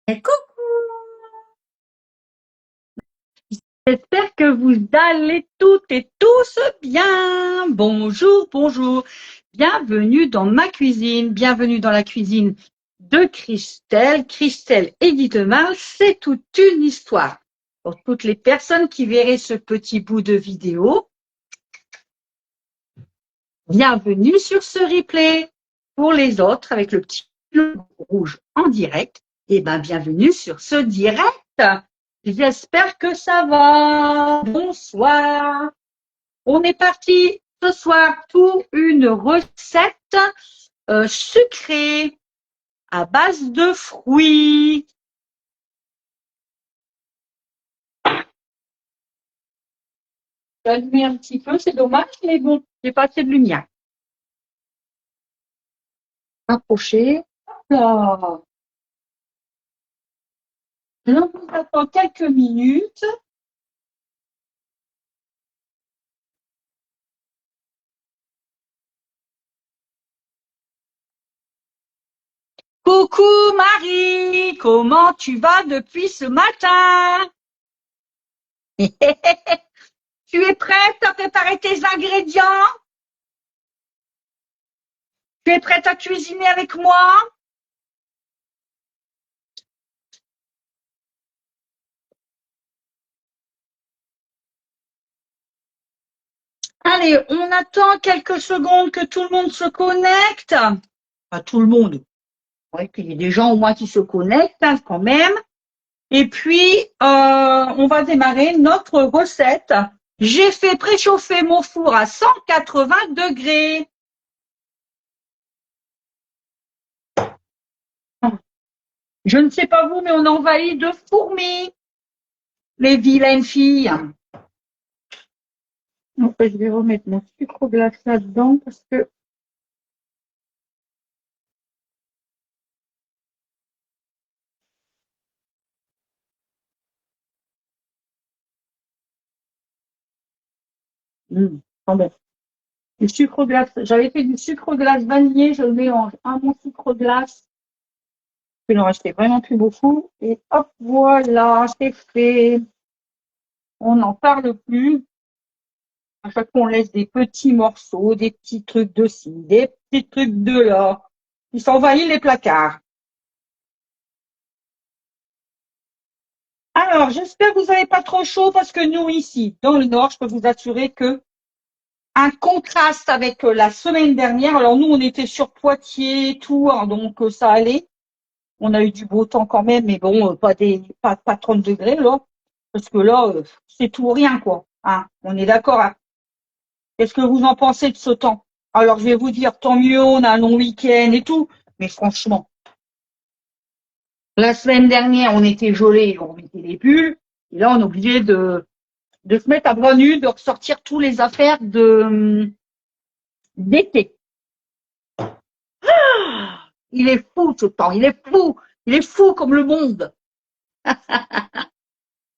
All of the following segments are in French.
Et coucou, j'espère que vous allez toutes et tous bien. Bonjour, bonjour. Bienvenue dans ma cuisine. Bienvenue dans la cuisine de Christelle. Christelle Edith-Mal, c'est toute une histoire. Pour toutes les personnes qui verraient ce petit bout de vidéo, bienvenue sur ce replay. Pour les autres, avec le petit rouge en direct, eh ben, bienvenue sur ce direct. J'espère que ça va. Bonsoir. On est parti ce soir pour une recette sucrée à base de fruits. J'ai allumé un petit peu, c'est dommage, mais bon, j'ai pas assez de lumière. Approcher. Là. On attend quelques minutes. Coucou Marie, comment tu vas depuis ce matin? Tu es prête à préparer tes ingrédients? Tu es prête à cuisiner avec moi? Allez, on attend quelques secondes que tout le monde se connecte. Pas tout le monde. Ouais, qu'il y ait des gens au moins qui se connectent hein, quand même. Et puis, on va démarrer notre recette. J'ai fait préchauffer mon four à 180 degrés. Je ne sais pas vous, mais on envahit de fourmis. Les vilaines filles. Donc, je vais remettre mon sucre glace là-dedans parce que bon. Du sucre glace. J'avais fait du sucre glace vanillé, je le mélange à mon sucre glace. Il n'en restait vraiment plus beaucoup. Et hop, voilà, c'est fait. On n'en parle plus. À chaque fois, on laisse des petits morceaux, des petits trucs de ci, des petits trucs de là. Ils s'envahissent les placards. Alors, j'espère que vous n'avez pas trop chaud parce que nous, ici, dans le Nord, je peux vous assurer que un contraste avec la semaine dernière. Alors, nous, on était sur Poitiers, tout, hein, donc ça allait. On a eu du beau temps quand même, mais bon, pas 30 degrés, là. Parce que là, c'est tout ou rien, quoi. Hein, on est d'accord. Hein. Qu'est-ce que vous en pensez de ce temps? Alors, je vais vous dire, tant mieux, on a un long week-end et tout. Mais franchement, la semaine dernière, on était gelés, on mettait les pulls. Et là, on est obligé de se mettre à bras nus, de ressortir tous les affaires d'été. Il est fou, ce temps. Il est fou. Il est fou comme le monde.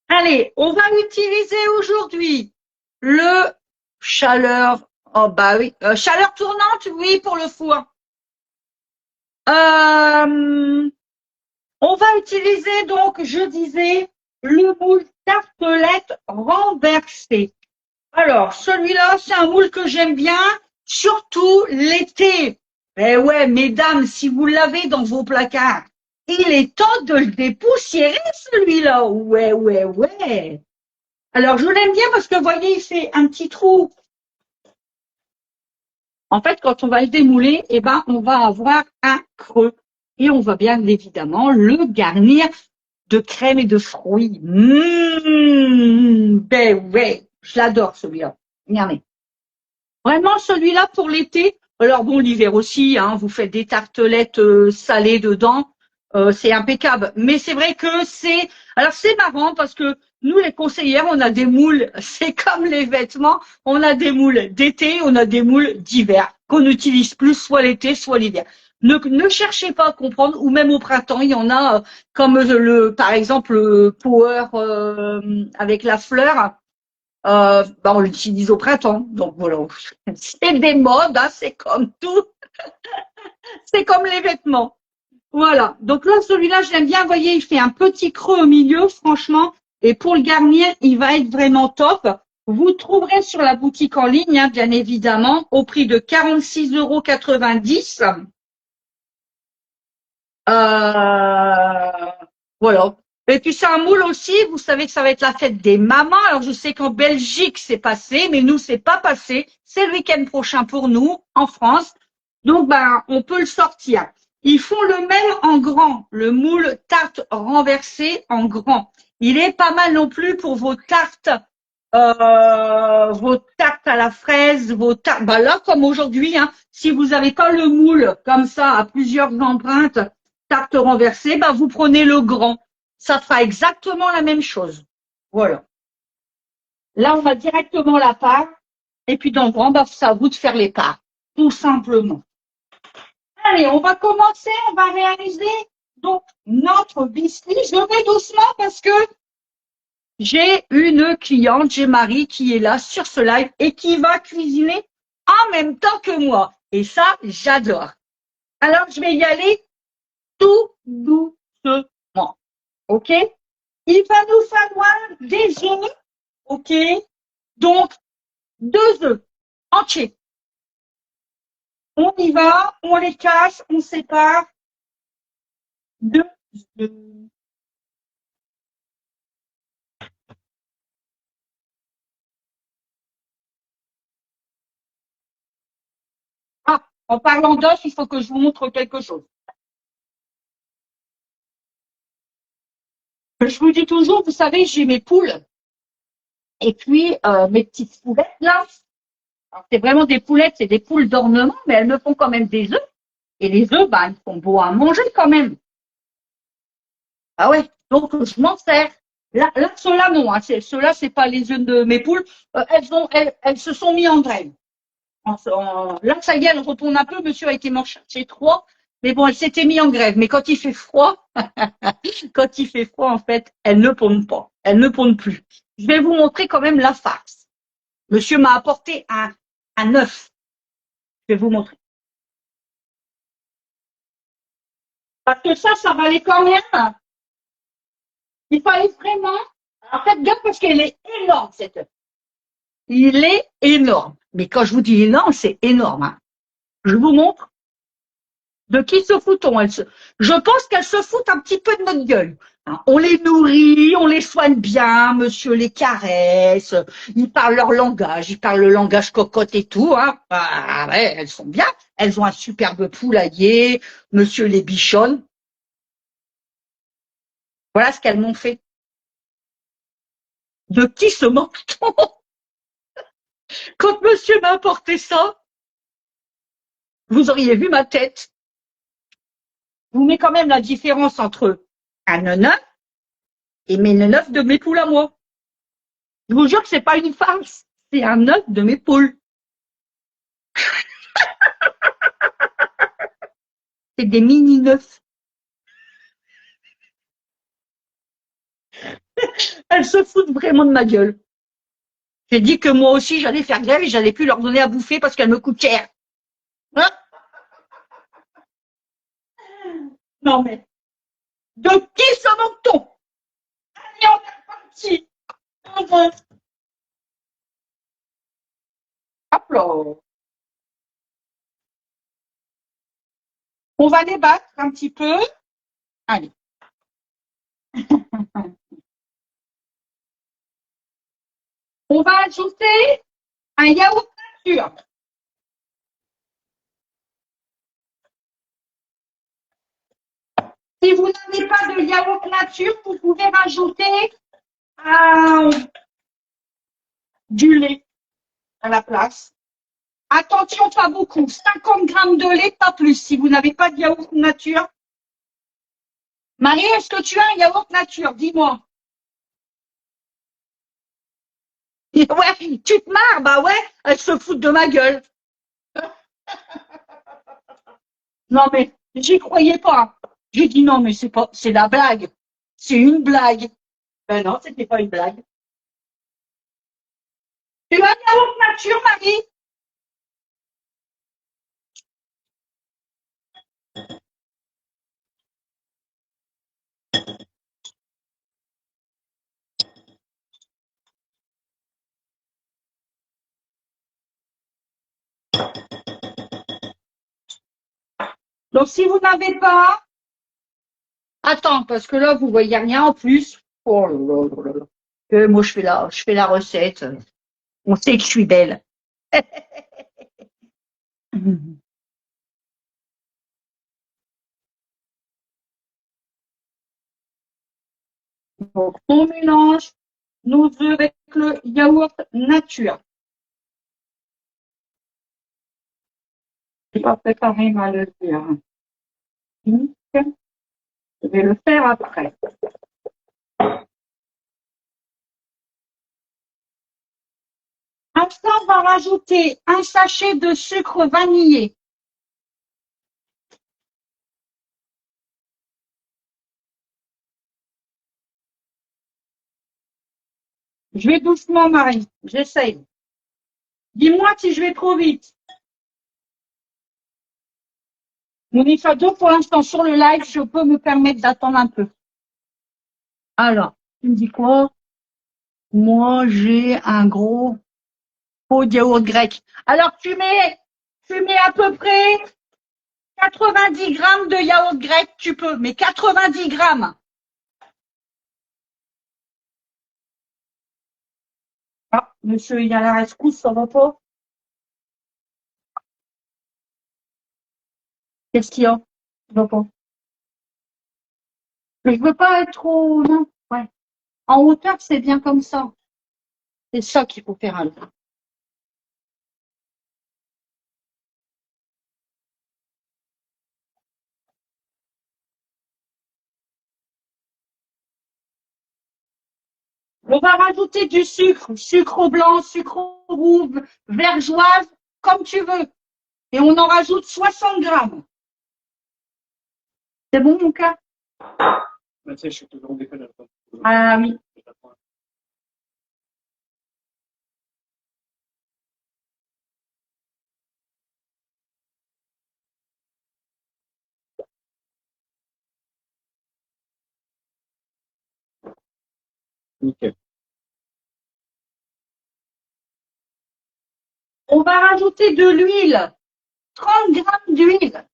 Allez, on va utiliser aujourd'hui le chaleur. Oh bah oui, chaleur tournante, oui, pour le four. On va utiliser donc, je disais, le moule tartelette renversé. Alors, celui-là, c'est un moule que j'aime bien, surtout l'été. Eh ouais, mesdames, si vous l'avez dans vos placards, il est temps de le dépoussiérer, celui-là. Ouais, ouais, ouais. Alors, je l'aime bien parce que, vous voyez, il fait un petit trou. En fait, quand on va le démouler, eh ben, on va avoir un creux. Et on va bien évidemment le garnir de crème et de fruits. Ben ouais, je l'adore celui-là. Regardez. Vraiment celui-là pour l'été. Alors bon, l'hiver aussi, hein, vous faites des tartelettes salées dedans, c'est impeccable. Mais c'est vrai que alors c'est marrant parce que nous les conseillères, on a des moules, c'est comme les vêtements, on a des moules d'été, on a des moules d'hiver qu'on utilise plus soit l'été, soit l'hiver. Ne cherchez pas à comprendre, ou même au printemps, il y en a comme par exemple le Power avec la fleur. On l'utilise au printemps. Donc voilà, c'est des modes, hein, c'est comme tout, c'est comme les vêtements. Voilà. Donc là, celui-là, je l'aime bien. Vous voyez, il fait un petit creux au milieu, franchement. Et pour le garnir, il va être vraiment top. Vous trouverez sur la boutique en ligne, hein, bien évidemment, au prix de 46,90 €. Voilà. Et puis c'est un moule aussi, vous savez que ça va être la fête des mamans. Alors je sais qu'en Belgique c'est passé, mais nous c'est pas passé. C'est le week-end prochain pour nous, en France. Donc ben on peut le sortir. Ils font le même en grand, le moule tarte renversée en grand. Il est pas mal non plus pour vos tartes à la fraise, vos tartes. Ben là comme aujourd'hui, hein, si vous n'avez pas le moule comme ça à plusieurs empreintes, tarte renversée, bah, vous prenez le grand. Ça fera exactement la même chose. Voilà. Là, on a directement la part. Et puis dans le grand, bah, c'est à vous de faire les parts. Tout simplement. Allez, on va commencer. On va réaliser donc notre biscuit. Je vais doucement parce que j'ai une cliente, j'ai Marie qui est là sur ce live et qui va cuisiner en même temps que moi. Et ça, j'adore. Alors, je vais y aller tout doucement. OK? Il va nous falloir des œufs, OK? Donc, 2 œufs entiers. On y va, on les casse, on sépare. 2 œufs. Ah, en parlant d'œufs, il faut que je vous montre quelque chose. Je vous dis toujours, vous savez, j'ai mes poules et puis mes petites poulettes là. C'est vraiment des poulettes, c'est des poules d'ornement, mais elles me font quand même des œufs. Et les œufs, bah, ils sont beaux à manger quand même. Ah ouais, donc je m'en sers. Là ceux-là, non, hein, ceux-là, c'est pas les œufs de mes poules. Elles se sont mis en grève. Là, ça y est, elles retournent un peu. Monsieur a été m'en chercher 3. Mais bon, elles s'étaient mis en grève. Mais quand il fait froid, quand il fait froid, en fait, elles ne pondent pas. Elles ne pondent plus. Je vais vous montrer quand même la farce. Monsieur m'a apporté un œuf. Je vais vous montrer. Parce que ça valait quand même. Il fallait vraiment. En fait, gaffe parce qu'elle est énorme, cette œuf. Il est énorme. Mais quand je vous dis énorme, c'est énorme. Hein. Je vous montre. De qui se fout-on? Je pense qu'elles se foutent un petit peu de notre gueule. Hein. On les nourrit, on les soigne bien, monsieur les caresse, ils parlent leur langage, ils parlent le langage cocotte et tout. Hein. Ah, ouais, elles sont bien. Elles ont un superbe poulailler, monsieur les bichonne. Voilà ce qu'elles m'ont fait. De qui se moque-t-on? Quand monsieur m'a apporté ça, vous auriez vu ma tête. Je vous mets quand même la différence entre un neuf et mes neuf de mes poules à moi. Je vous jure que c'est pas une farce, c'est un œuf de mes poules. C'est des mini neufs. Elles se foutent vraiment de ma gueule. J'ai dit que moi aussi j'allais faire grève et j'allais plus leur donner à bouffer parce qu'elles me coûtent cher. Hein? Non mais, de qui se moque-t-on? Allez, on est parti. Hop là. On va les battre un petit peu. Allez. On va ajouter un yaourt nature. Si vous n'avez pas de yaourt nature, vous pouvez rajouter du lait à la place. Attention, pas beaucoup. 50 grammes de lait, pas plus. Si vous n'avez pas de yaourt nature. Marie, est-ce que tu as un yaourt nature? Dis-moi. Ouais, tu te marres, bah ouais, elle se fout de ma gueule. Non mais, j'y croyais pas. J'ai dit non mais c'est pas, c'est la blague. C'est une blague. Ben non, c'était pas une blague. Tu as un yaourt nature, Marie? Donc, si vous n'avez pas, attends, parce que là, vous voyez rien en plus. Oh là là là là. Moi, je fais la recette. On sait que je suis belle. Donc, on mélange nos œufs avec le yaourt nature. Je n'ai pas préparé ma levure. Je vais le faire après. Après, on va rajouter un sachet de sucre vanillé. Je vais doucement, Marie. J'essaye. Dis-moi si je vais trop vite. On y fait deux pour l'instant sur le live. Je peux me permettre d'attendre un peu. Alors, tu me dis quoi? Moi, j'ai un gros pot de yaourt grec. Alors, tu mets à peu près 90 grammes de yaourt grec, tu peux, mais 90 grammes. Ah, monsieur, il y a la rescousse, ça va pas? Qu'est-ce qu'il y a? Ça va pas. Mais je veux pas être trop, non, ouais. En hauteur, c'est bien comme ça. C'est ça qu'il faut faire alors. On va rajouter du sucre blanc, sucre roux, vergeoise, comme tu veux. Et on en rajoute 60 grammes. C'est bon, mon cas? Ah oui. Nickel. On va rajouter de l'huile. 30 grammes d'huile.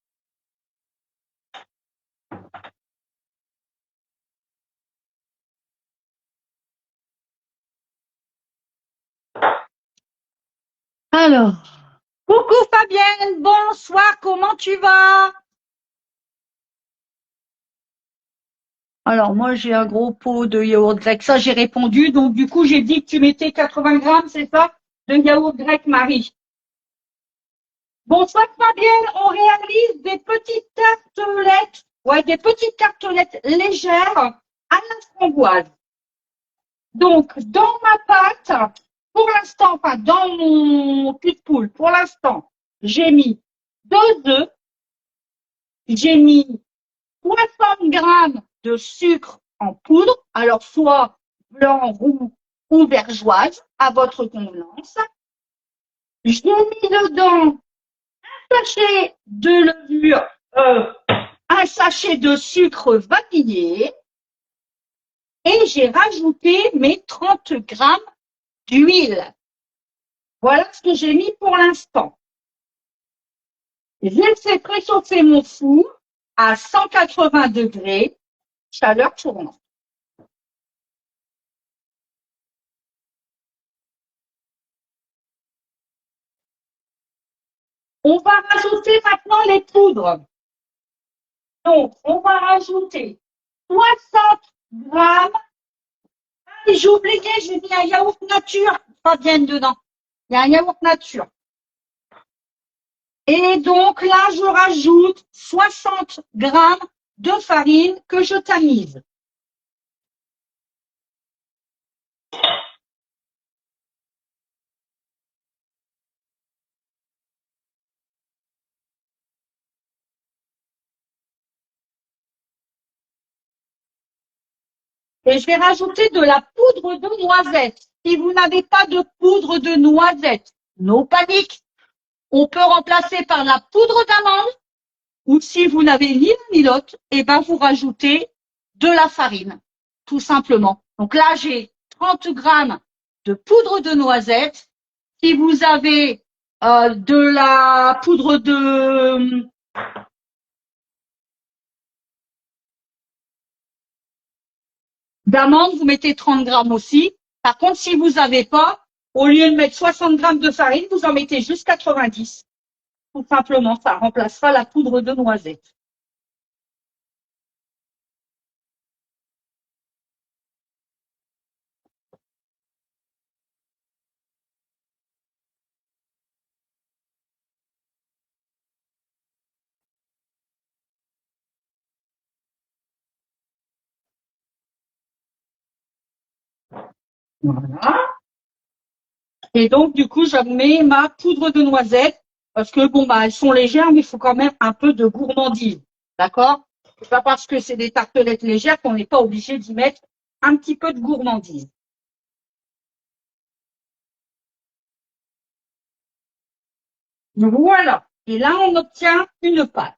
Alors, coucou Fabienne, bonsoir, comment tu vas? Alors, moi, j'ai un gros pot de yaourt grec. Ça, j'ai répondu. Donc, du coup, j'ai dit que tu mettais 80 grammes, c'est ça, de yaourt grec, Marie. Bonsoir Fabienne, on réalise des petites tartelettes, ouais, des petites tartelettes légères à la framboise. Donc, dans ma pâte, pour l'instant, enfin, dans mon cul de poule, pour l'instant, j'ai mis 2 œufs, j'ai mis 60 grammes de sucre en poudre, alors soit blanc, roux ou vergeoise, à votre convenance. J'ai mis dedans un sachet de levure, un sachet de sucre vanillé et j'ai rajouté mes 30 grammes d'huile. Voilà ce que j'ai mis pour l'instant. J'ai fait préchauffer mon four à 180 degrés, chaleur tournante. On va rajouter maintenant les poudres. Donc, on va rajouter 60 grammes. Et j'ai oublié, j'ai mis un yaourt nature, pas bien dedans. Il y a un yaourt nature. Et donc là, je rajoute 60 grammes de farine que je tamise. Et je vais rajouter de la poudre de noisette. Si vous n'avez pas de poudre de noisette, no panique. On peut remplacer par la poudre d'amande. Ou si vous n'avez ni l'un ni l'autre, eh ben vous rajoutez de la farine, tout simplement. Donc là, j'ai 30 grammes de poudre de noisette. Si vous avez de la poudre D'amandes, vous mettez 30 grammes aussi. Par contre, si vous n'avez pas, au lieu de mettre 60 grammes de farine, vous en mettez juste 90. Tout simplement, ça remplacera la poudre de noisette. Voilà. Et donc, du coup, je mets ma poudre de noisette parce que, bon, bah, elles sont légères, mais il faut quand même un peu de gourmandise. D'accord? C'est pas parce que c'est des tartelettes légères qu'on n'est pas obligé d'y mettre un petit peu de gourmandise. Voilà. Et là, on obtient une pâte.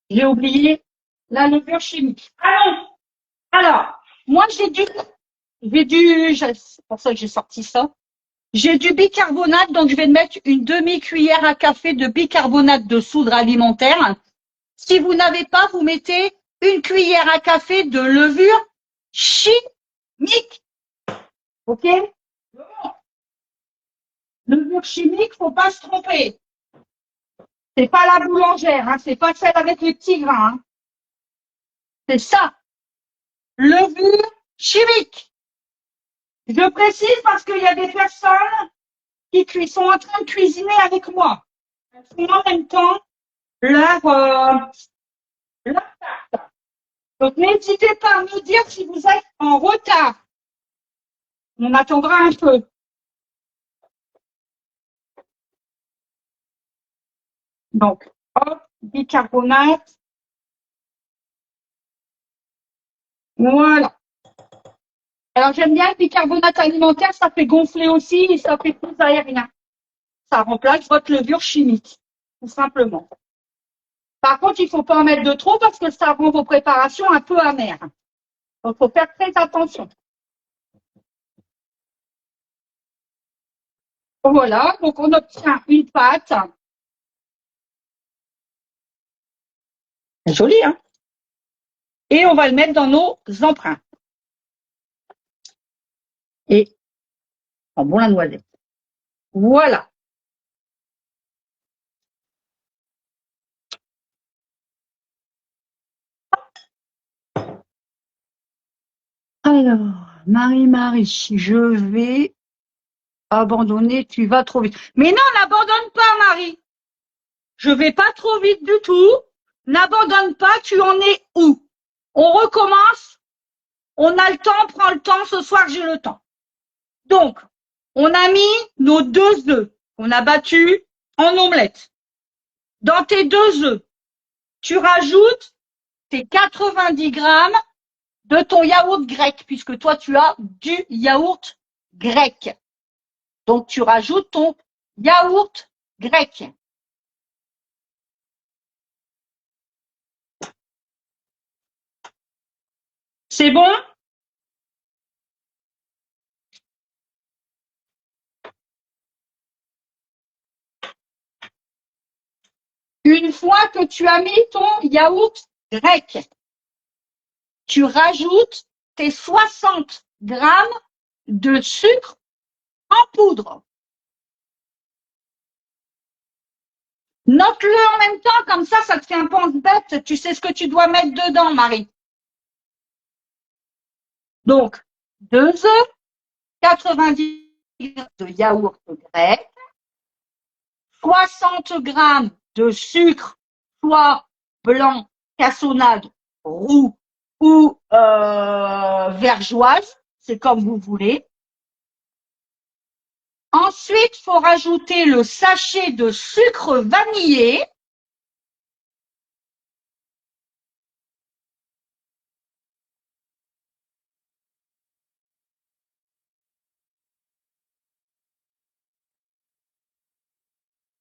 J'ai oublié la levure chimique. Ah non! Alors, moi, c'est pour ça que j'ai sorti ça. J'ai du bicarbonate, donc je vais mettre une demi-cuillère à café de bicarbonate de soude alimentaire. Si vous n'avez pas, vous mettez une cuillère à café de levure chimique. OK? Levure chimique, faut pas se tromper. C'est pas la boulangère, hein, c'est pas celle avec les petits grains. Hein. C'est ça. Levure chimique. Je précise parce qu'il y a des personnes qui sont en train de cuisiner avec moi. Elles font en même temps leur tarte. Donc, n'hésitez pas à me dire si vous êtes en retard. On attendra un peu. Donc, hop, bicarbonate. Voilà. Alors, j'aime bien le bicarbonate alimentaire, ça fait gonfler aussi et ça fait plus aérien. Ça remplace votre levure chimique, tout simplement. Par contre, il ne faut pas en mettre de trop parce que ça rend vos préparations un peu amères. Donc, il faut faire très attention. Voilà, donc on obtient une pâte. Joli, hein? Et on va le mettre dans nos empreintes. Et en bon la noisette. Voilà. Alors, Marie-Marie, je vais abandonner, tu vas trop vite. Mais non, n'abandonne pas, Marie. Je vais pas trop vite du tout. N'abandonne pas, tu en es où? On recommence. On a le temps, prends le temps. Ce soir, j'ai le temps. Donc, on a mis nos 2 œufs qu'on a battus en omelette. Dans tes 2 œufs, tu rajoutes tes 90 grammes de ton yaourt grec, puisque toi, tu as du yaourt grec. Donc, tu rajoutes ton yaourt grec. C'est bon? Une fois que tu as mis ton yaourt grec, tu rajoutes tes 60 grammes de sucre en poudre. Note-le en même temps, comme ça te fait un pense-bête. Tu sais ce que tu dois mettre dedans, Marie. Donc, 2 œufs, 90 grammes de yaourt grec, 60 grammes de sucre, soit blanc, cassonade, roux ou vergeoise, c'est comme vous voulez. Ensuite, il faut rajouter le sachet de sucre vanillé.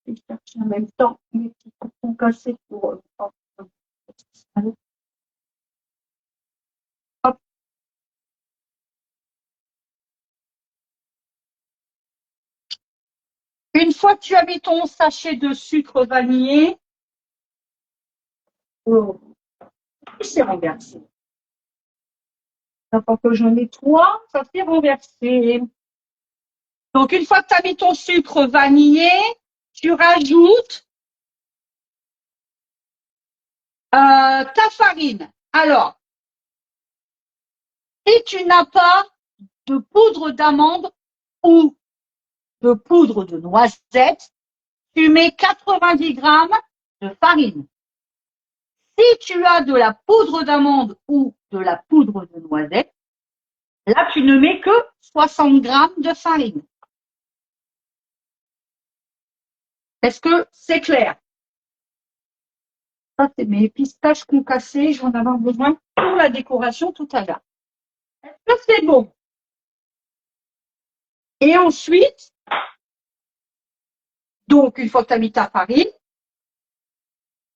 Je vais chercher en même temps mes petits coupons cassés pour. Hop. Une fois que tu as mis ton sachet de sucre vanillé, c'est renversé. Pour que j'en ai 3, ça fait renverser. Donc, une fois que tu as mis ton sucre vanillé, tu rajoutes ta farine. Alors, si tu n'as pas de poudre d'amande ou de poudre de noisette, tu mets 90 grammes de farine. Si tu as de la poudre d'amande ou de la poudre de noisette, là, tu ne mets que 60 grammes de farine. Est-ce que c'est clair? Ça, c'est mes pistaches concassées. Je vais en avoir besoin pour la décoration tout à l'heure. Est-ce que c'est bon? Et ensuite, donc, une fois que tu as mis ta farine,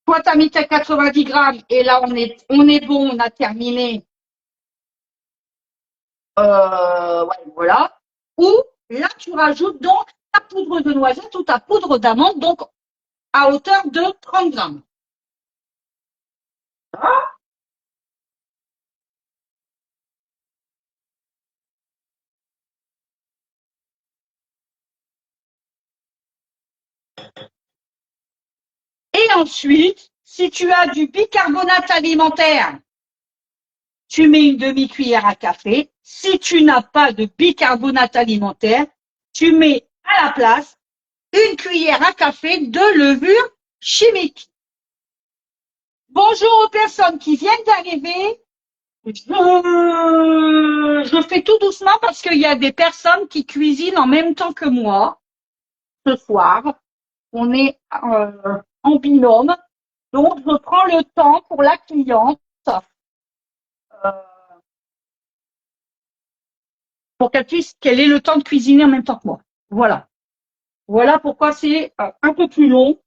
toi, tu as mis tes 90 grammes et là, on est bon, on a terminé. Ouais, voilà. Ou là, tu rajoutes donc ta poudre de noisette ou ta poudre d'amande, donc à hauteur de 30 grammes. Et ensuite, si tu as du bicarbonate alimentaire, tu mets une demi-cuillère à café. Si tu n'as pas de bicarbonate alimentaire, tu mets à la place une cuillère à café de levure chimique. Bonjour aux personnes qui viennent d'arriver. Je fais tout doucement parce qu'il y a des personnes qui cuisinent en même temps que moi ce soir. On est en binôme. Donc, je prends le temps pour la cliente pour qu'elle ait le temps de cuisiner en même temps que moi. Voilà. Voilà pourquoi c'est un peu plus long.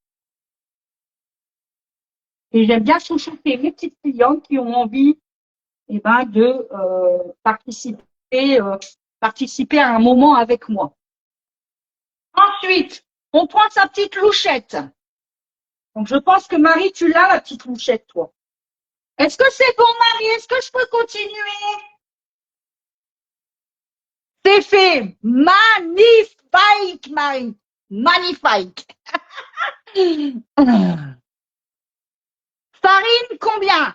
Et j'aime bien chouchouter mes petites clientes qui ont envie de participer à un moment avec moi. Ensuite, on prend sa petite louchette. Donc, je pense que Marie, tu l'as, la petite louchette, toi. Est-ce que c'est bon, Marie? Est-ce que je peux continuer? C'est fait. Magnifique, Marie. Magnifique. Farine, combien?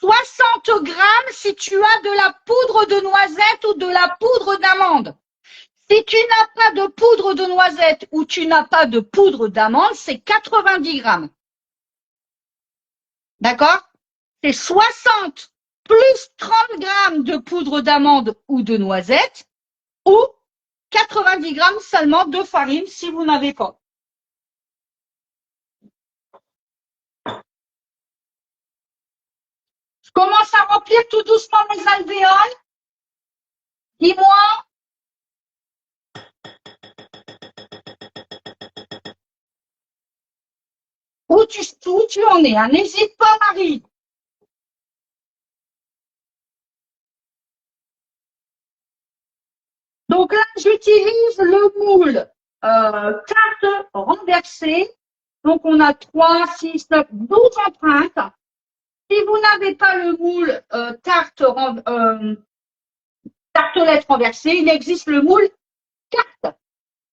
60 grammes si tu as de la poudre de noisette ou de la poudre d'amande. Si tu n'as pas de poudre de noisette ou tu n'as pas de poudre d'amande, c'est 90 grammes. D'accord? C'est 60 plus 30 grammes de poudre d'amande ou de noisette ou 90 grammes seulement de farine si vous n'avez pas. Je commence à remplir tout doucement mes alvéoles. Dis-moi. Où tu en es, hein? N'hésite pas, Marie. Donc là, j'utilise le moule tarte renversée. Donc, on a 3, 6, 9, 12 empreintes. Si vous n'avez pas le moule tartelette renversée, il existe le moule carte.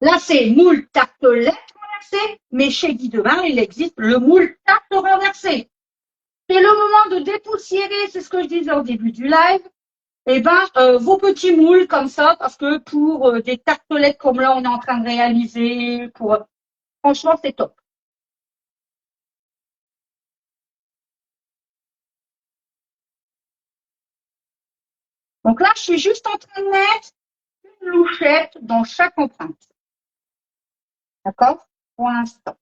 Là, c'est moule tartelette renversée, mais chez Guy Demain, il existe le moule tarte renversée. C'est le moment de dépoussiérer, c'est ce que je disais au début du live, vos petits moules comme ça, parce que pour des tartelettes comme là, on est en train de réaliser, franchement, c'est top. Donc là, je suis juste en train de mettre une louchette dans chaque empreinte. D'accord? Pour l'instant.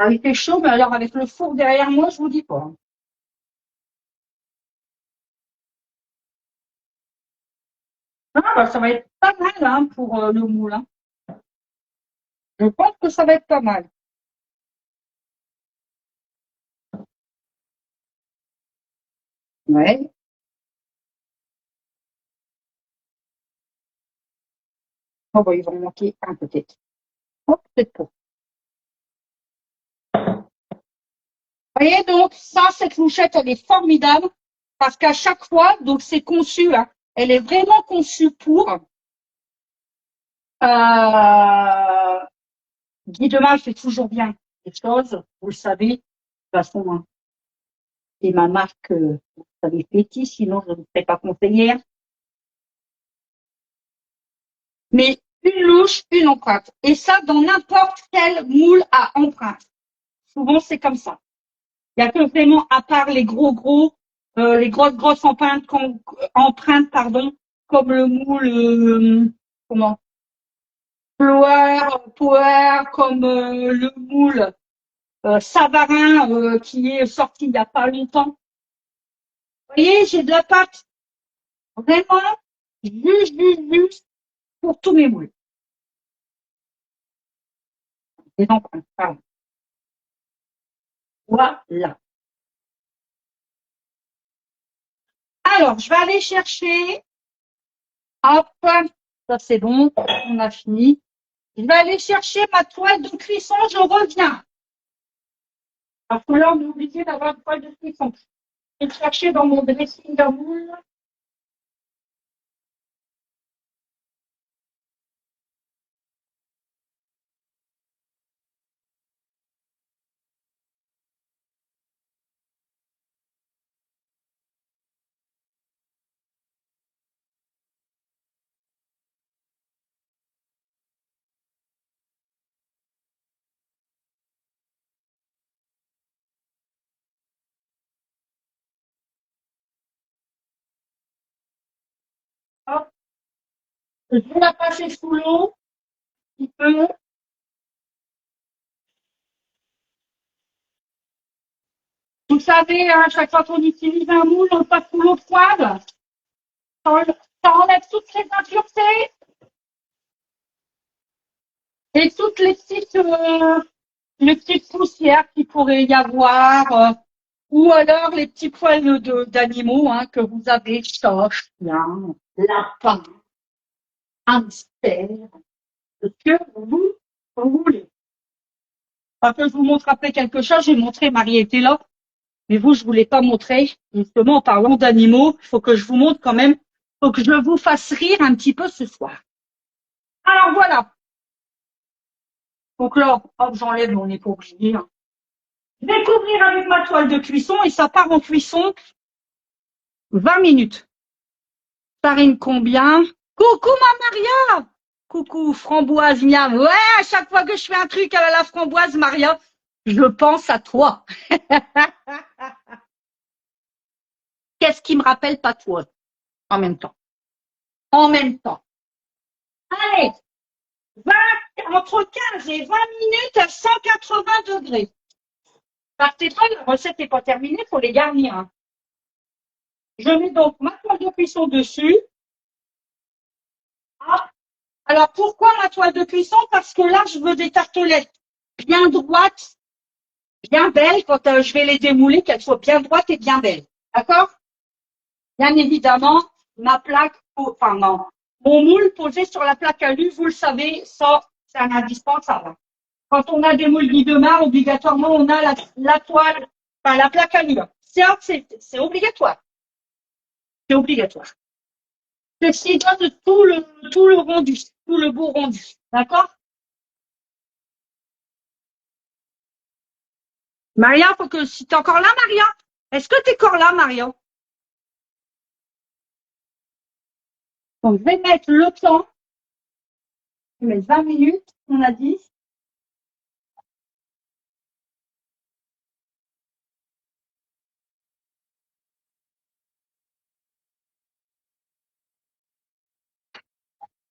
Il fait chaud, mais alors avec le four derrière moi, je vous dis pas. Ah, bah, ça va être pas mal hein, pour le moule. Hein. Je pense que ça va être pas mal. Ouais. Oh, bah, il va en manquer un peut-être. Oh, peut-être pas. Vous voyez donc, ça, cette louchette, elle est formidable parce qu'à chaque fois, donc c'est conçu, hein, elle est vraiment conçue pour. Guy Demal fait toujours bien les choses, vous le savez. De toute façon, hein, c'est ma marque, vous savez, Petit, sinon je ne serais pas conseillère. Mais une louche, une empreinte. Et ça, dans n'importe quel moule à empreinte. Souvent, c'est comme ça. Il n'y a que vraiment, à part les les grosses empreintes, pardon, comme le moule, comment, Power, comme le moule Savarin qui est sorti il n'y a pas longtemps. Vous voyez, j'ai de la pâte vraiment juste pour tous mes moules. Les empreintes, pardon. Voilà. Alors, je vais aller chercher. Hop, ça c'est bon, on a fini. Je vais aller chercher ma toile de cuisson, je reviens. Parce que là, on est obligé d'avoir une toile de cuisson. Je vais chercher dans mon dressing à moule. Hop, je vais la passer sous l'eau, un petit peu. Vous savez, à chaque fois qu'on utilise un moule, on le passe sous l'eau froide. Ça enlève toutes les impuretés et toutes les petites poussières qu'il pourrait y avoir. Ou alors les petits poils d'animaux hein, que vous avez, chat, chien, lapin, hamster, ce que vous voulez. Parce que je vous montre après quelque chose, j'ai montré, Marie était là, mais vous, je ne voulais pas montrer. Justement, en parlant d'animaux, il faut que je vous montre quand même, il faut que je vous fasse rire un petit peu ce soir. Alors voilà. Donc là, hop, j'enlève, mais on n'est pas obligé. Hein. Je vais couvrir avec ma toile de cuisson et ça part en cuisson 20 minutes. Farine combien? Coucou ma Maria! Coucou framboise miam. Ouais, à chaque fois que je fais un truc à la framboise, Maria, je pense à toi. Qu'est-ce qui me rappelle pas toi? En même temps. En même temps. Allez, 20, entre 15 et 20 minutes à 180 degrés. Partez pas, la recette n'est pas terminée, il faut les garnir. Hein. Je mets donc ma toile de cuisson dessus. Ah. Alors pourquoi ma toile de cuisson? Parce que là, je veux des tartelettes bien droites, bien belles, quand je vais les démouler, qu'elles soient bien droites et bien belles. D'accord? Bien évidemment, ma plaque, enfin non, mon moule posé sur la plaque à lu, vous le savez, ça, c'est un indispensable. Quand on a des moules Guidemar, obligatoirement, on a la toile, enfin la plaque à lu. C'est obligatoire. C'est obligatoire. Ceci donne tout le rendu, tout le beau rendu. D'accord? Maria, faut que, si t'es encore là, Maria, est-ce que t'es encore là, Maria? Donc, je vais mettre le temps. Je vais mettre 20 minutes, on a dit.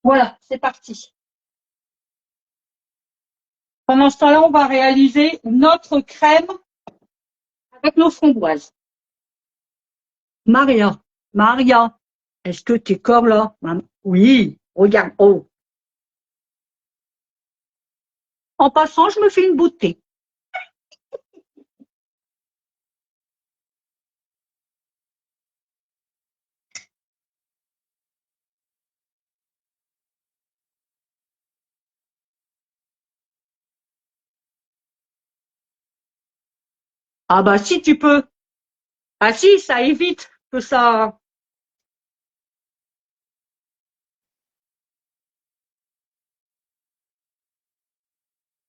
Voilà, c'est parti. Pendant ce temps-là, on va réaliser notre crème avec nos framboises. Maria, Maria, Est-ce que tes corps là? Oui, regarde. Oh. En passant, je me fais une bouteille. Ah bah si tu peux. Ah si, ça évite que ça.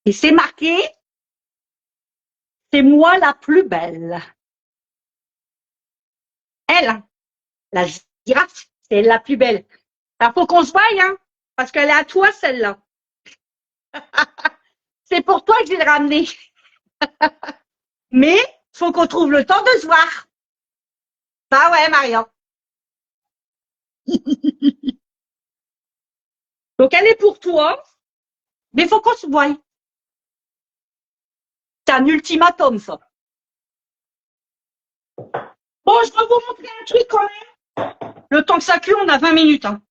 Et c'est marqué, c'est moi la plus belle. Elle, hein, la girafe, c'est la plus belle. Alors faut qu'on se voie, hein, parce qu'elle est à toi celle-là. C'est pour toi que je l'ai ramenée. Mais faut qu'on trouve le temps de se voir. Bah ouais, Marion. Donc elle est pour toi, mais faut qu'on se voie. C'est un ultimatum, ça. Bon, je vais vous montrer un truc quand même. Le temps que ça cuit, on a 20 minutes. Hein.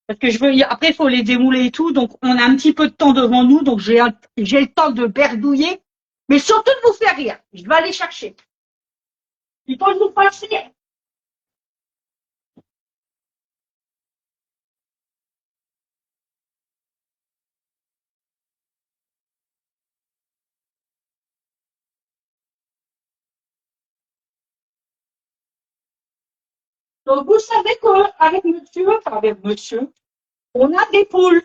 Parce que après, il faut les démouler et tout. Donc, on a un petit peu de temps devant nous. Donc, j'ai le temps de berdouiller. Mais surtout de vous faire rire. Je vais aller chercher. Il faut que je vous fasse rire. Donc, vous savez qu'avec monsieur, on a des poules.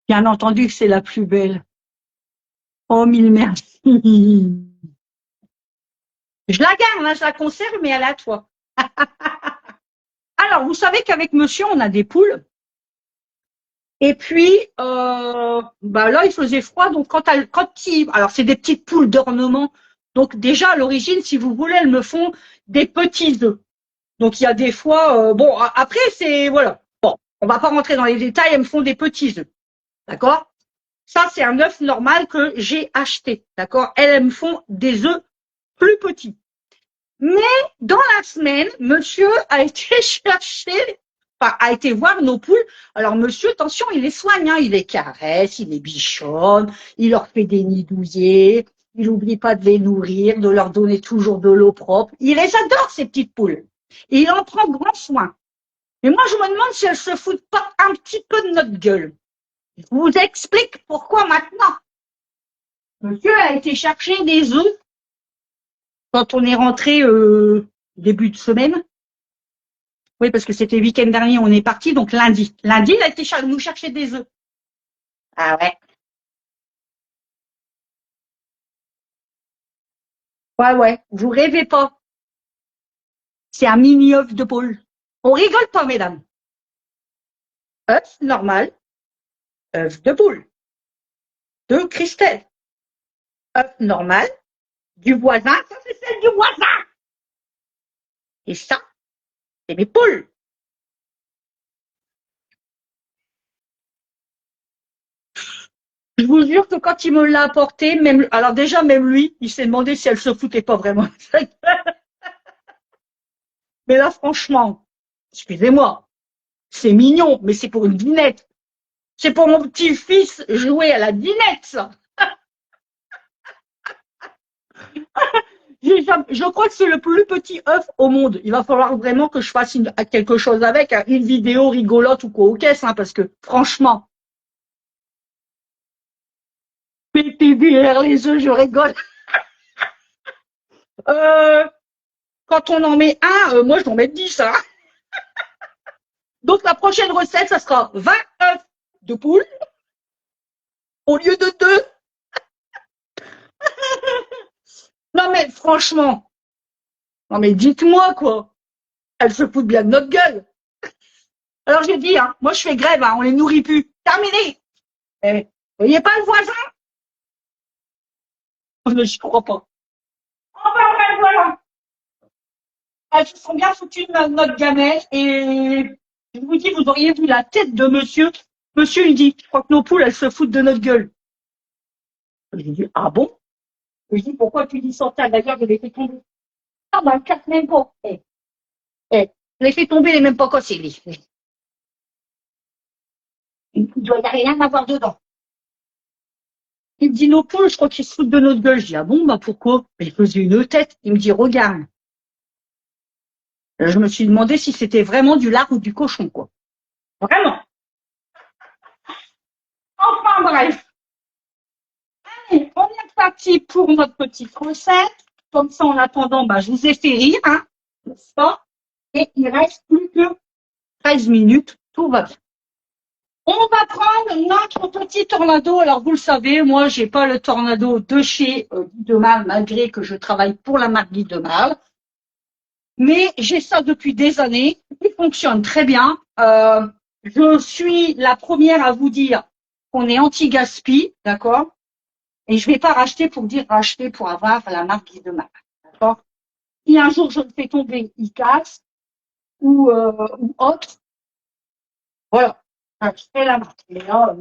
Bien entendu que c'est la plus belle. Oh, mille merci. Je la garde, hein, je la conserve, mais elle est à toi. Alors, vous savez qu'avec monsieur, on a des poules. Et puis, bah là, il faisait froid, donc alors c'est des petites poules d'ornement. Donc déjà, à l'origine, si vous voulez, elles me font des petits œufs. Donc il y a des fois, bon, après, c'est, voilà. Bon, on va pas rentrer dans les détails, elles me font des petits œufs. D'accord? Ça, c'est un œuf normal que j'ai acheté. D'accord? Elles me font des œufs plus petits. Mais dans la semaine, monsieur a été chercher, enfin, a été voir nos poules. Alors monsieur, attention, il les soigne, hein, il les caresse, il les bichonne, il leur fait des nids douillet, il n'oublie pas de les nourrir, de leur donner toujours de l'eau propre. Il les adore, ces petites poules. Et il en prend grand soin. Mais moi, je me demande si elles se foutent pas un petit peu de notre gueule. Je vous explique pourquoi maintenant. Monsieur a été chercher des œufs quand on est rentré début de semaine. Oui, parce que c'était le week-end dernier, on est parti, donc lundi. Lundi, il a été nous chercher des œufs. Ah ouais. Ouais, ouais. Vous rêvez pas. C'est un mini œuf de poule. On rigole pas, mesdames. œuf normal, œuf de poule, de Christelle. œuf normal, du voisin, ça c'est celle du voisin. Et ça, c'est mes poules. Je vous jure que quand il me l'a apporté, même, alors déjà, même lui, il s'est demandé si elle se foutait pas vraiment. Mais là, franchement, excusez-moi, c'est mignon, mais c'est pour une dînette. C'est pour mon petit-fils jouer à la dînette, ça. Je crois que c'est le plus petit œuf au monde. Il va falloir vraiment que je fasse quelque chose avec, hein, une vidéo rigolote ou quoi, ok, hein, parce que franchement, pété derrière les œufs, je rigole. Euh, Quand on en met un, moi je en mets 10. Hein. Donc la prochaine recette, ça sera 20 œufs de poule au lieu de 2. Non mais franchement, non mais dites-moi quoi. Elle se fout bien de notre gueule. Alors j'ai dit, hein, moi je fais grève, hein, on les nourrit plus. Terminé. Eh, vous voyez pas le voisin? Je crois pas. Oh ben voilà. Elles se sont bien foutues de notre gamelle et je vous dis, vous auriez vu la tête de monsieur. Monsieur, il dit, je crois que nos poules, elles se foutent de notre gueule. J'ai dit, ah bon? Je dis, pourquoi tu dis ça? D'ailleurs, je l'ai fait tomber. Ah, bah, quatre même pas. Je l'ai fait tomber, il n'est même pas cassé, lui. Il doit y rien avoir dedans. Il me dit, nos poules, je crois qu'ils se foutent de notre gueule. Je dis, ah bon, bah, pourquoi? Il faisait une tête. Il me dit, regarde. Je me suis demandé si c'était vraiment du lard ou du cochon, quoi. Vraiment. Enfin, bref. Allez, on est parti pour notre petite recette. Comme ça, en attendant, bah, je vous ai fait rire, hein, n'est-ce pas? Et il reste plus que 13 minutes. Tout va bien. On va prendre notre petit tornado. Alors, vous le savez, moi, j'ai pas le tornado de chez Guy de Mal, malgré que je travaille pour la marque Guy de Mal. Mais j'ai ça depuis des années. Il fonctionne très bien. Je suis la première à vous dire qu'on est anti-gaspi, d'accord? Et je vais pas racheter pour dire racheter pour avoir la marque Guy de Mal, d'accord? Si un jour je le fais tomber, il casse ou autre, voilà. Je fais la marque. Mais là,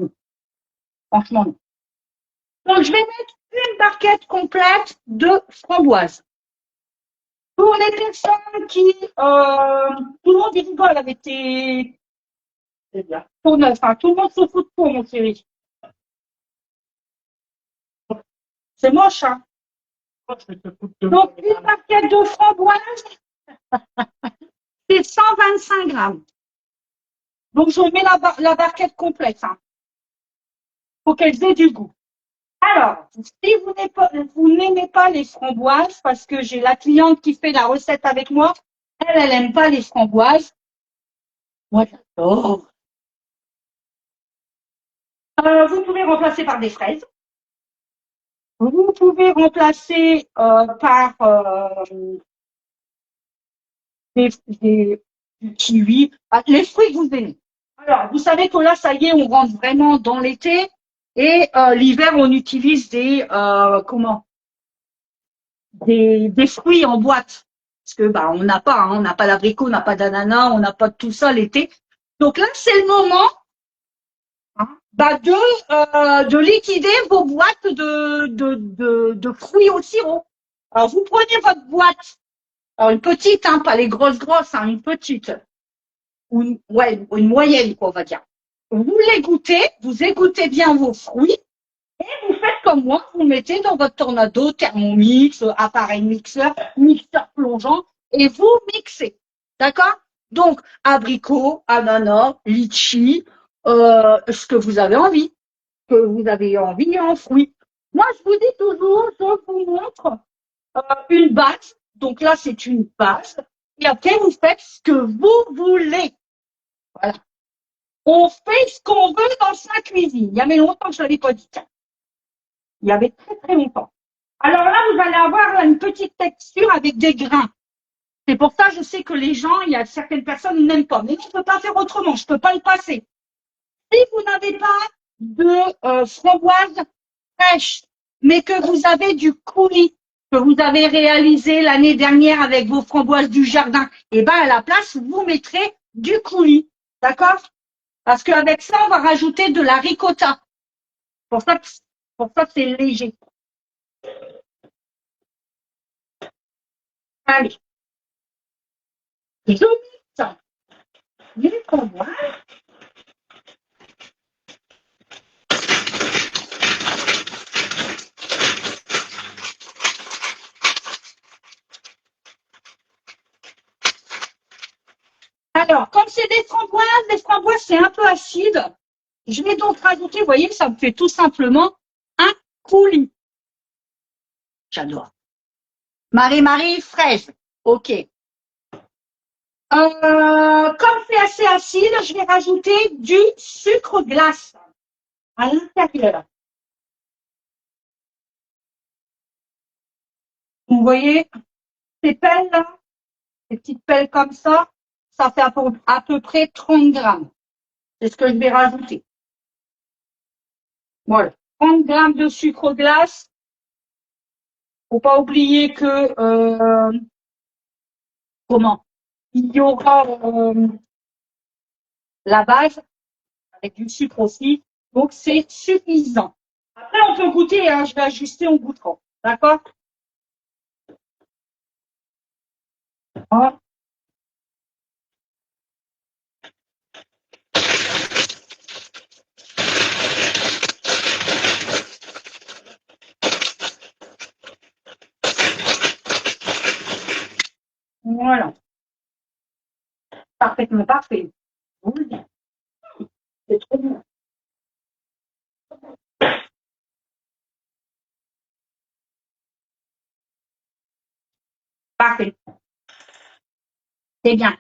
franchement, non. Donc, je vais mettre une barquette complète de framboises. Pour les personnes qui, tout le monde y rigole avec tes, c'est bien, ton œuf, hein. Tout le monde se fout de toi, mon chéri. C'est moche, hein. Donc, une barquette de framboises, c'est 125 grammes. Donc, je mets la barquette complète, hein. Faut qu'elles aient du goût. Alors, si vous n'aimez pas les framboises, parce que j'ai la cliente qui fait la recette avec moi, elle aime pas les framboises. Moi, j'adore. Vous pouvez remplacer par des fraises. Vous pouvez remplacer par des kiwis, les fruits que vous aimez. Alors, vous savez que là, ça y est, on rentre vraiment dans l'été et l'hiver, on utilise des fruits en boîte. Parce que bah, on n'a pas d'abricot, on n'a pas d'ananas, on n'a pas de tout ça l'été. Donc là, c'est le moment bah, de liquider vos boîtes de fruits au sirop. Alors, vous prenez votre boîte, alors une petite, hein, pas les grosses, hein, une petite, ou une moyenne, quoi, on va dire. Vous vous égouttez bien vos fruits, et vous faites comme moi, vous mettez dans votre tornado, thermomix, appareil mixeur, mixeur plongeant, et vous mixez. D'accord? Donc, abricot, ananas, litchi, ce que vous avez envie. Que vous avez envie en fruits. Moi, je vous dis toujours, je vous montre une base. Donc là, c'est une base. Et après, vous faites ce que vous voulez. Voilà. On fait ce qu'on veut dans sa cuisine. Il y avait longtemps que je ne l'avais pas dit. Il y avait très, très longtemps. Alors là, vous allez avoir une petite texture avec des grains. C'est pour ça que je sais que les gens, il y a certaines personnes qui n'aiment pas. Mais je ne peux pas faire autrement. Je ne peux pas le passer. Si vous n'avez pas de framboise fraîche, mais que vous avez du coulis que vous avez réalisé l'année dernière avec vos framboises du jardin, et ben à la place, vous mettrez du coulis. D'accord? Parce qu'avec ça, on va rajouter de la ricotta. Pour ça, c'est léger. Allez. Je mixe les framboises. Alors, comme c'est des framboises, les framboises, c'est un peu acide. Je vais donc rajouter, vous voyez, ça me fait tout simplement un coulis. J'adore. Marie-Marie, fraise. OK. Comme c'est assez acide, je vais rajouter du sucre glace à l'intérieur. Vous voyez, ces pelles là, ces petites pelles comme ça fait à peu près 30 grammes. C'est ce que je vais rajouter. Voilà, 30 grammes de sucre glace. Faut pas oublier que il y aura la base avec du sucre aussi, donc c'est suffisant. Après, on peut goûter, hein, je vais ajuster, on goûtera. D'accord? Oh. Voilà. Parfaitement parfait. Oui, c'est trop bien. Parfait. C'est bien.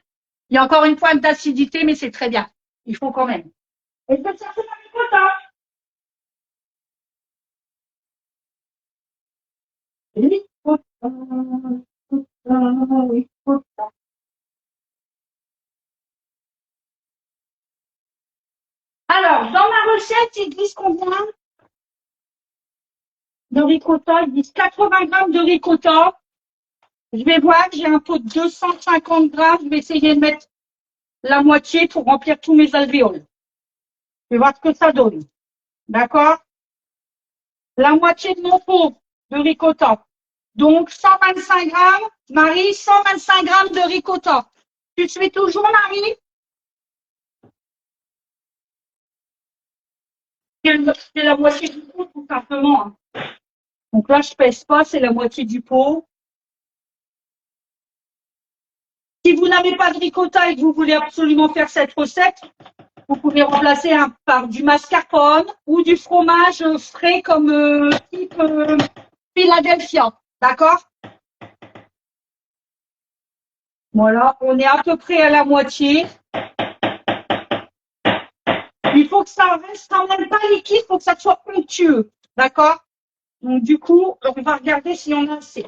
Il y a encore une pointe d'acidité, mais c'est très bien. Il faut quand même. Et je vais chercher ma ricotta. Ricotta, ricotta, ricotta. Alors, dans ma recette, ils disent combien de ricotta? Ils disent 80 grammes de ricotta. Je vais voir, j'ai un pot de 250 grammes. Je vais essayer de mettre la moitié pour remplir tous mes alvéoles. Je vais voir ce que ça donne. D'accord? La moitié de mon pot de ricotta. Donc, 125 grammes. Marie, 125 grammes de ricotta. Tu suis toujours, Marie? C'est la moitié du pot, tout simplement. Donc là, je pèse pas, c'est la moitié du pot. Si vous n'avez pas de ricotta et que vous voulez absolument faire cette recette, vous pouvez remplacer par du mascarpone ou du fromage frais comme type Philadelphia. D'accord? Voilà, on est à peu près à la moitié. Il faut que ça reste quand même pas liquide, il faut que ça soit onctueux. D'accord? Donc du coup, on va regarder si on a assez.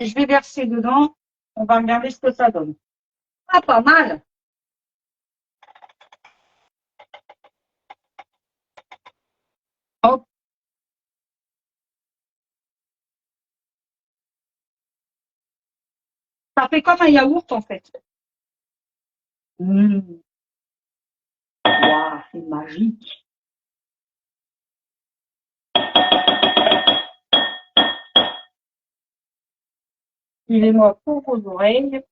Je vais verser dedans. On va regarder ce que ça donne. Ah, pas mal. Hop. Ça fait comme un yaourt en fait. Mmh. Wow, c'est magique. Filez-moi pour vos oreilles.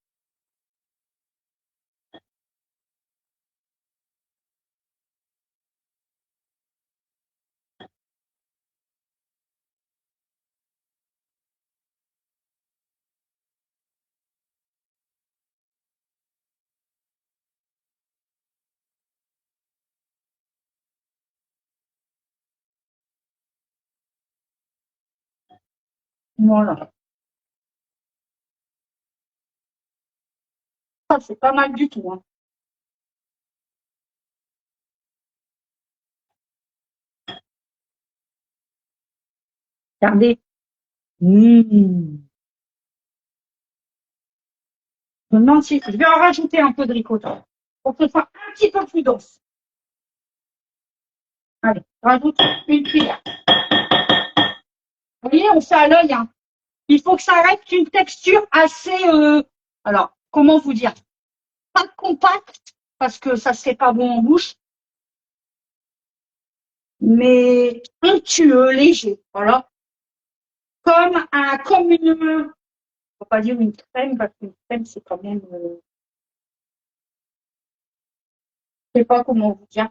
Voilà. Ça, c'est pas mal du tout. Hein. Regardez. Mmh. Maintenant, si, je vais en rajouter un peu de ricotta pour que ce soit un petit peu plus dense. Allez, rajoute une cuillère. Vous voyez, on fait à l'œil. Hein. Il faut que ça reste une texture assez, alors, comment vous dire, pas compacte, parce que ça ne serait pas bon en bouche, mais onctueux, léger. Voilà. Comme une, on ne va pas dire une crème, parce qu'une crème, c'est quand même, je ne sais pas comment vous dire.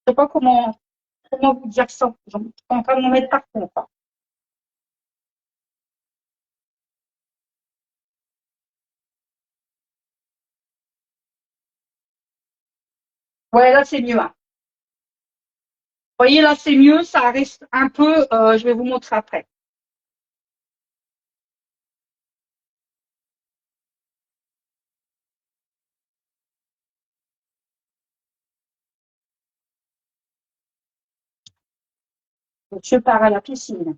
Je ne sais pas comment vous dire ça. Je suis en train de m'en mettre partout. Enfin. Ouais, là, c'est mieux. Hein. Vous voyez, là, c'est mieux. Ça reste un peu, je vais vous montrer après. Je pars à la piscine.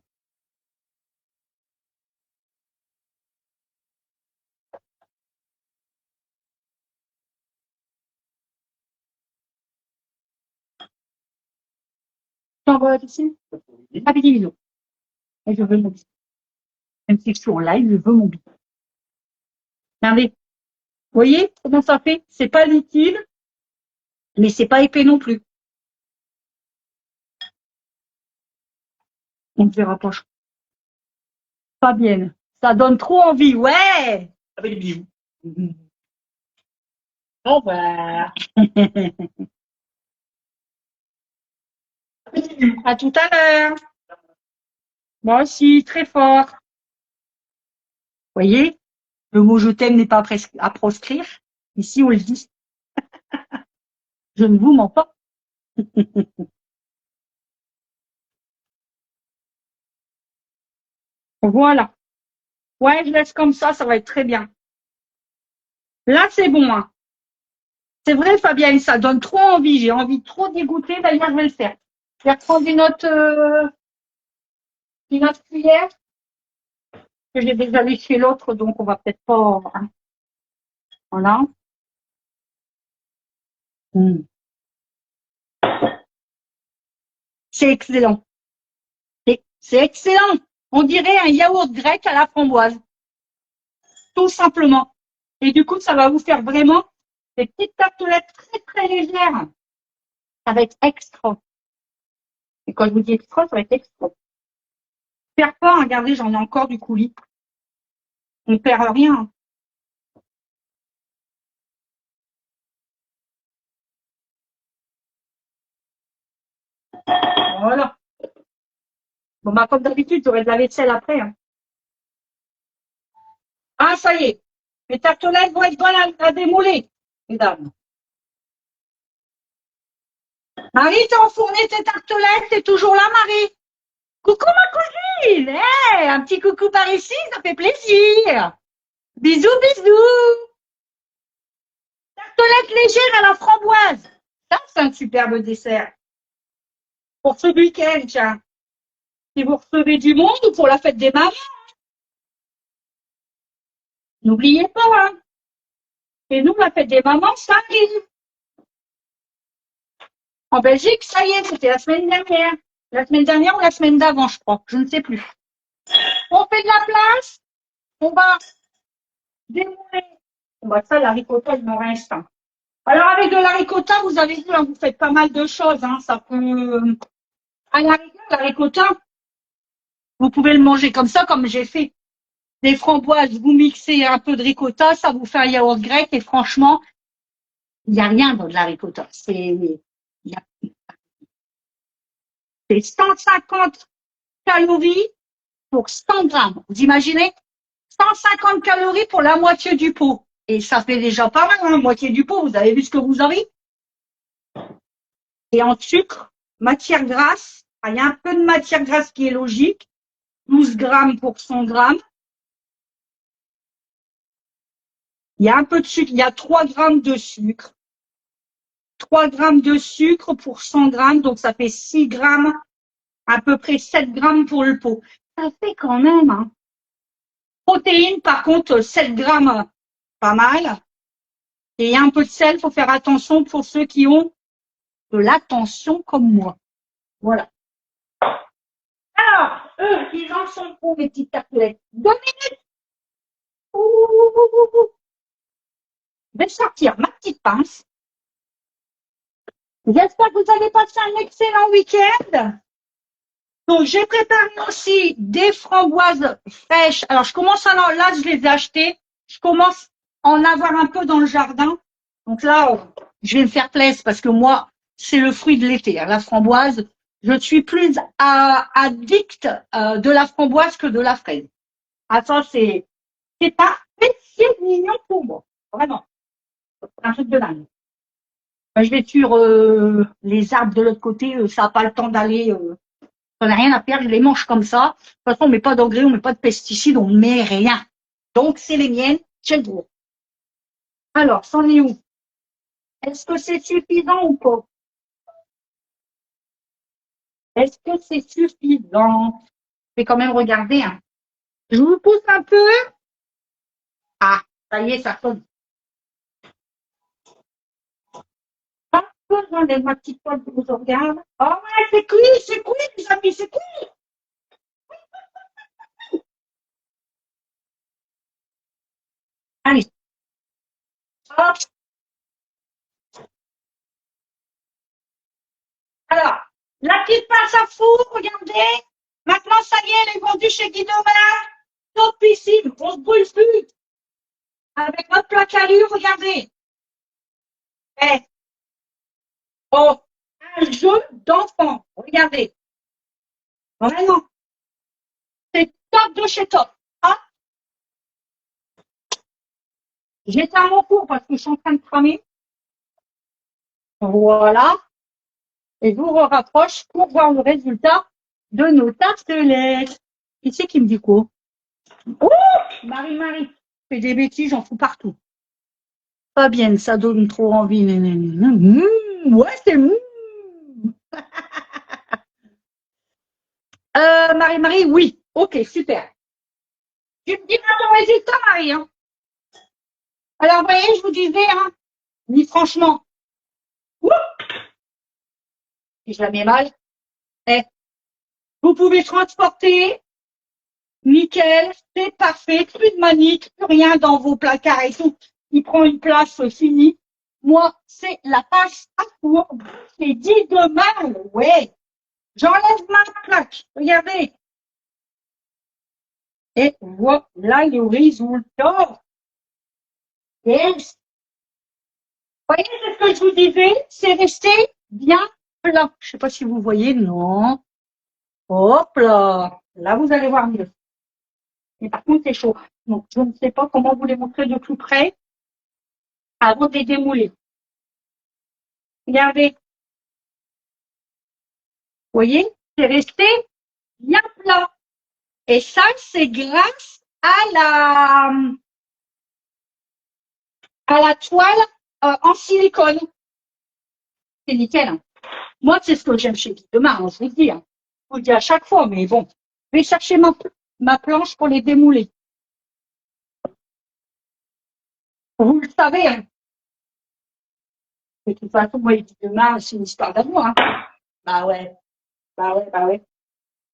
T'envoies ici. Pas des bisous. Et je veux mon bisou. Même si je suis en live, je veux mon bisou. Regardez. Vous voyez comment ça fait? C'est pas liquide, mais c'est pas épais non plus. On ne verra pas. Pas bien. Ça donne trop envie. Ouais. Avec des bijoux. Au revoir. À tout à l'heure. Moi aussi, très fort. Vous voyez, le mot je t'aime n'est pas à proscrire. Ici, on le dit. Je ne vous mens pas. Voilà. Ouais, je laisse comme ça va être très bien. Là, c'est bon. Hein. C'est vrai, Fabienne, ça donne trop envie. J'ai envie de trop dégoûter. D'ailleurs, je vais le faire. Je vais reprendre une autre cuillère. Que j'ai déjà léché l'autre, donc on va peut-être pas. Hein. Voilà. C'est excellent. C'est excellent. On dirait un yaourt grec à la framboise. Tout simplement. Et du coup, ça va vous faire vraiment des petites tartelettes très, très légères. Ça va être extra. Et quand je vous dis extra, ça va être extra. Perd pas, regardez, j'en ai encore du coulis. On ne perd rien. Voilà. Bon, bah, comme d'habitude, j'aurai de la vaisselle après. Hein. Ah, ça y est. Les tartelettes vont être bonnes à démouler, mesdames. Marie, t'as enfourné tes tartelettes, t'es toujours là, Marie. Coucou, ma cousine. Hey, un petit coucou par ici, ça fait plaisir. Bisous, bisous. Tartelette légère à la framboise. Ça, c'est un superbe dessert. Pour ce week-end, tiens. Si vous recevez du monde ou pour la fête des mamans, n'oubliez pas, hein. Et nous, la fête des mamans, ça arrive. En Belgique, ça y est, c'était la semaine dernière. La semaine dernière ou la semaine d'avant, je crois. Je ne sais plus. On fait de la place. On va démouler. On va ça, la ricotta, il me reste. Alors, avec de la ricotta, vous avez vu, hein, vous faites pas mal de choses. Hein. Ça peut. À la rigueur, la ricotta, vous pouvez le manger comme ça, comme j'ai fait. Des framboises, vous mixez un peu de ricotta, ça vous fait un yaourt grec et franchement, il n'y a rien dans de la ricotta. C'est 150 calories pour 100 grammes. Vous imaginez 150 calories pour la moitié du pot. Et ça fait déjà pas mal, hein, moitié du pot. Vous avez vu ce que vous avez. Et en sucre, matière grasse, il y a un peu de matière grasse qui est logique. 12 grammes pour 100 grammes. Il y a un peu de sucre, il y a 3 grammes de sucre. 3 grammes de sucre pour 100 grammes, donc ça fait 6 grammes, à peu près 7 grammes pour le pot. Ça fait quand même, hein. Protéines, par contre, 7 grammes, pas mal. Et il y a un peu de sel, il faut faire attention pour ceux qui ont de la tension comme moi. Voilà. Alors, eux, ils en sont où, mes petites tartelettes? 2 minutes. Je vais sortir ma petite pince. J'espère que vous allez passer un excellent week-end. Donc, j'ai préparé aussi des framboises fraîches. Alors, je commence à là, je les ai achetées. Je commence à en avoir un peu dans le jardin. Donc là, je vais me faire plaisir parce que moi, c'est le fruit de l'été. Hein, la framboise, je suis plus addict de la framboise que de la fraise. Ah, ça, c'est un péché mignon pour moi. Vraiment. C'est un truc de dingue. Je vais sur les arbres de l'autre côté. Ça n'a pas le temps d'aller. On n'a rien à perdre, je les mange comme ça. De toute façon, on ne met pas d'engrais, on ne met pas de pesticides, on ne met rien. Donc, c'est les miennes, j'ai le droit. Alors, c'en est où? Est-ce que c'est suffisant ou pas? Est-ce que c'est suffisant? Je vais quand même regarder. Hein. Je vous pousse un peu. Ah, ça y est, ça sonne. J'enlève ma petite toile que je regarde. Oh ouais, c'est cool, les amis, c'est cool. Allez, hop. Alors, la petite pince à four, regardez. Maintenant, ça y est, elle est vendue chez Guido Malin. Topissime, on se brûle plus. Avec notre plaque à lui, regardez. Eh, oh, un jeu d'enfant. Regardez. Vraiment. C'est top de chez top. Ah, j'éteins mon four parce que je suis en train de cramer. Voilà. Et je vous rapproche pour voir le résultat de nos tartelettes. Qui c'est qui me dit quoi? Oh, Marie, fais des bêtises, j'en fous partout. Pas bien, ça donne trop envie. Ouais, c'est Marie, oui. Ok, super. Tu me dis pas ton résultat, Marie. Hein. Alors, vous voyez, je vous disais, hein, ni franchement, si je la mets mal, eh, vous pouvez transporter, nickel, c'est parfait, plus de manique, plus rien dans vos placards et tout. Il prend une place finie. Moi, c'est la passe à four. C'est dit demain, ouais. J'enlève ma plaque. Regardez. Et voilà le résultat. Yes. Vous voyez ce que je vous disais? C'est resté bien plat. Je ne sais pas si vous voyez, non. Hop là. Là, vous allez voir mieux. Mais par contre, c'est chaud. Donc, je ne sais pas comment vous les montrer de plus près avant de les démouler. Regardez. Vous voyez? C'est resté bien plat. Et ça, c'est grâce à la toile en silicone. C'est nickel. Hein. Moi, c'est ce que j'aime chez Demain, je vous le dis. Hein. Je vous le dis à chaque fois, mais bon. Je vais chercher ma planche pour les démouler. Vous le savez. Hein. De toute façon, moi, Demain, c'est une histoire d'amour. Hein. Bah ouais.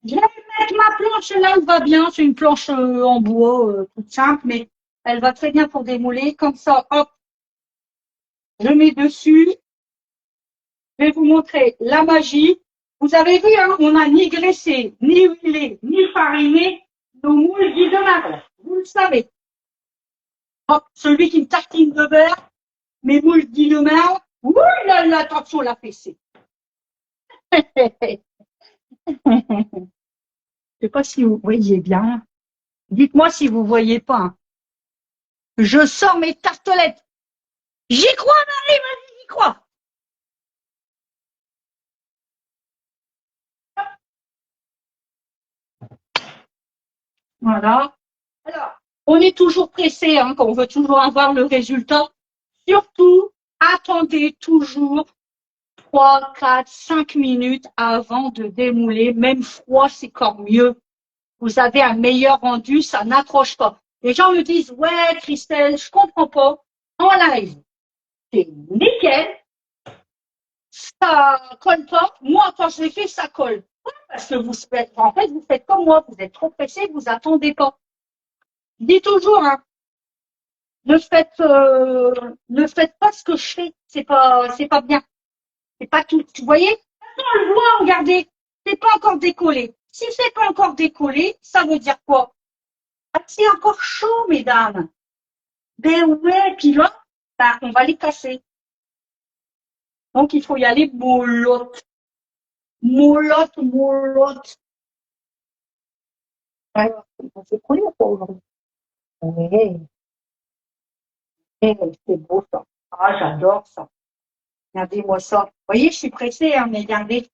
Je vais mettre ma planche là où va bien. C'est une planche en bois, toute simple, mais elle va très bien pour démouler. Comme ça, hop, je mets dessus. Je vais vous montrer la magie. Vous avez vu, hein, on n'a ni graissé, ni huilé, ni fariné nos moules Guy de Marron. Vous le savez. Hop, celui qui me tartine de beurre, mes moules Guy de Marron. Ouh là là, attention la fessée. Je ne sais pas si vous voyez bien. Dites-moi si vous ne voyez pas. Hein. Je sors mes tartelettes. J'y crois, Marie, vas-y, j'y crois. Voilà. Alors, on est toujours pressé, hein, quand on veut toujours avoir le résultat. Surtout, attendez toujours 3, 4, 5 minutes avant de démouler. Même froid, c'est encore mieux. Vous avez un meilleur rendu, ça n'accroche pas. Les gens me disent, ouais, Christelle, je comprends pas. En live, c'est nickel. Ça colle pas. Moi, quand je l'ai fait, ça colle. Parce que vous faites comme moi. Vous êtes trop pressé, vous attendez pas. Je dis toujours, hein, ne faites pas ce que je fais. C'est pas bien. C'est pas tout. Vous voyez? On le voit, regardez. C'est pas encore décollé. Si c'est pas encore décollé, ça veut dire quoi? Ah, c'est encore chaud, mesdames. Ben ouais, puis là, ben, on va les casser. Donc, il faut y aller molotte. Molotte. Alors, on s'est collé ou pas aujourd'hui? Ouais, c'est beau ça. Ah, j'adore ça. Regardez-moi ça. Vous voyez, je suis pressée, hein, mais regardez.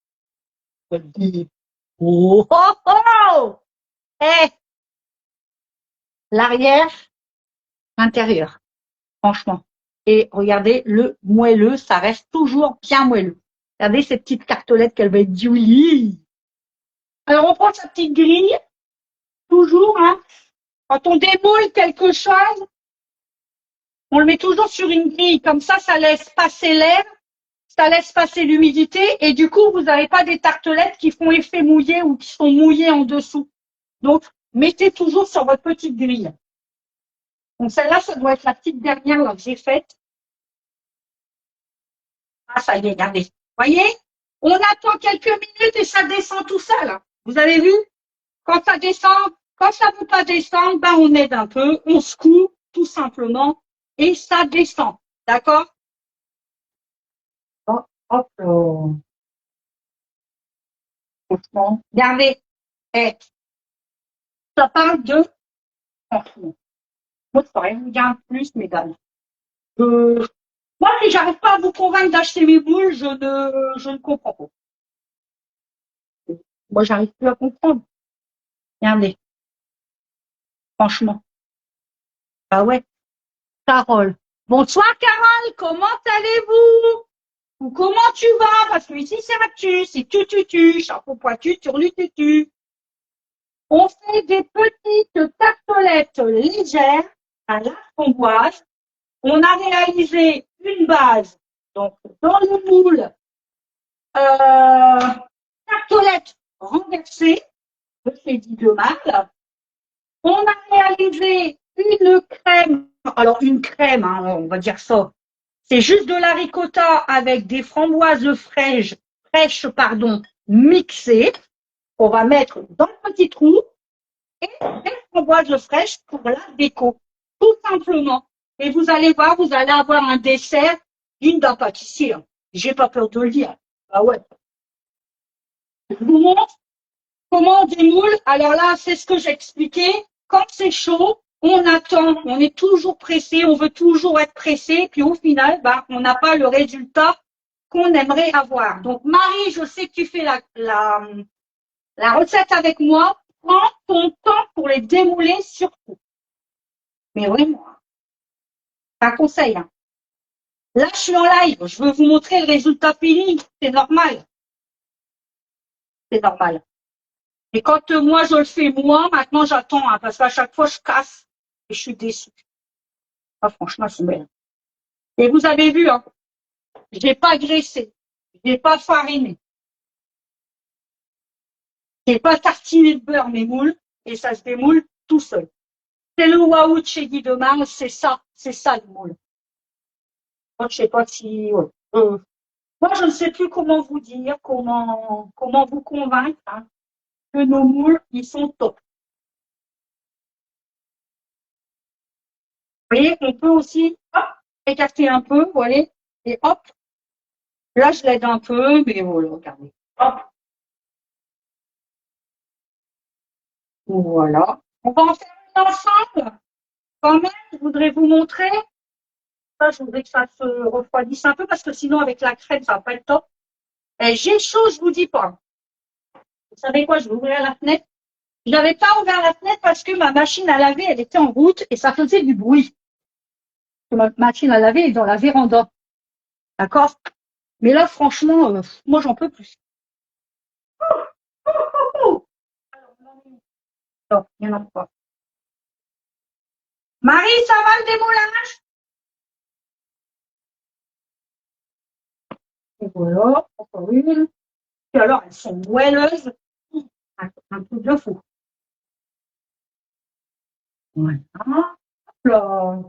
Oh, oh, oh! Eh, l'arrière, l'intérieur, franchement. Et regardez, le moelleux, ça reste toujours bien moelleux. Regardez ces petites tartelettes qu'elle va être jolies. Alors, on prend sa petite grille, toujours, hein. Quand on démoule quelque chose, on le met toujours sur une grille. Comme ça laisse passer l'air ça laisse passer l'humidité et du coup, vous n'avez pas des tartelettes qui font effet mouillé ou qui sont mouillées en dessous. Donc, mettez toujours sur votre petite grille. Donc, celle-là, ça doit être la petite dernière là, que j'ai faite. Ah, ça y est, regardez. Vous voyez? On attend quelques minutes et ça descend tout seul. Vous avez vu? Quand ça descend, quand ça ne veut pas descendre, ben on aide un peu, on secoue tout simplement et ça descend. D'accord? Oh, hop là. Franchement, regardez. Eh, ça parle de franchement. Moi, je ne peux rien vous dire plus, mesdames. Moi, si j'arrive pas à vous convaincre d'acheter mes boules, je ne comprends pas. Moi, j'arrive plus à comprendre. Regardez. Franchement. Ah ouais. Carole. Bonsoir, Carole. Comment allez-vous? Ou comment tu vas? Parce que ici, c'est tu, c'est tu, chapeau pointu, turlututu. On fait des petites tartelettes légères à la framboise. On a réalisé une base, donc dans le moule, tartelette renversée de chez Didemar. On a réalisé une crème, alors une crème, hein, on va dire ça. C'est juste de la ricotta avec des framboises fraîches, mixées. On va mettre dans le petit trou et des framboises fraîches pour la déco. Tout simplement. Et vous allez voir, vous allez avoir un dessert digne d'un pâtissier. J'ai pas peur de le dire. Ah ouais. Je vous montre comment on démoule. Alors là, c'est ce que j'expliquais. Quand c'est chaud, on attend, on est toujours pressé, on veut toujours être pressé, puis au final, bah, on n'a pas le résultat qu'on aimerait avoir. Donc, Marie, je sais que tu fais la recette avec moi. Prends ton temps pour les démouler surtout. Mais vraiment, c'est un conseil. Hein. Là, je suis en live, je veux vous montrer le résultat fini. C'est normal. C'est normal. Et quand moi, je le fais moi, maintenant, j'attends, hein, parce qu'à chaque fois, je casse et je suis déçue. Ah, franchement, c'est belle. Et vous avez vu, hein, je n'ai pas graissé, je n'ai pas fariné, je n'ai pas tartiné de beurre mes moules, et ça se démoule tout seul. C'est le waouh de chez Guy Demain, c'est ça le moule. Moi, je ne sais pas si... Ouais. Moi, je ne sais plus comment vous dire, comment vous convaincre hein, que nos moules, ils sont top. Vous voyez, on peut aussi hop, écarter un peu, vous voyez, et hop, là, je l'aide un peu, mais voilà, regardez. Hop. Voilà. On va en faire une ensemble. Quand même, je voudrais vous montrer. Ça, je voudrais que ça se refroidisse un peu parce que sinon, avec la crème, ça va pas être top. Et j'ai chaud, je vous dis pas. Vous savez quoi, je vais ouvrir la fenêtre. Je n'avais pas ouvert la fenêtre parce que ma machine à laver, elle était en route et ça faisait du bruit. Ma machine à laver est dans la véranda. D'accord? Mais là, franchement, moi, j'en peux plus. Non, il n'y en a pas. Marie, ça va le démoulage? Et voilà, encore une. Et alors, elles sont moelleuses. Un truc de fou. Voilà. Là.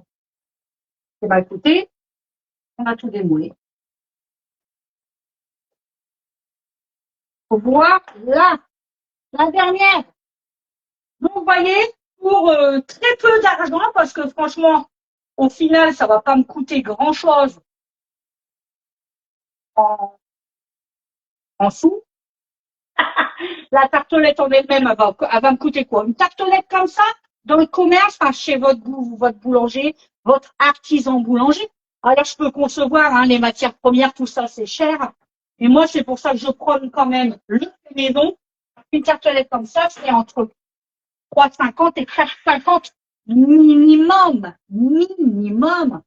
Et bah écoutez, on a tout démoulé. Faut voir là, la dernière. Donc, vous voyez, pour très peu d'argent, parce que franchement, au final, ça va pas me coûter grand-chose en sous. La tartelette en elle-même, elle va me coûter quoi? Une tartelette comme ça, dans le commerce, enfin, chez votre boulanger, votre artisan boulanger. Alors, je peux concevoir hein, les matières premières, tout ça, c'est cher. Et moi, c'est pour ça que je prône quand même le fait maison. Une tartelette comme ça, c'est entre 3,50 et 4,50 minimum. Minimum.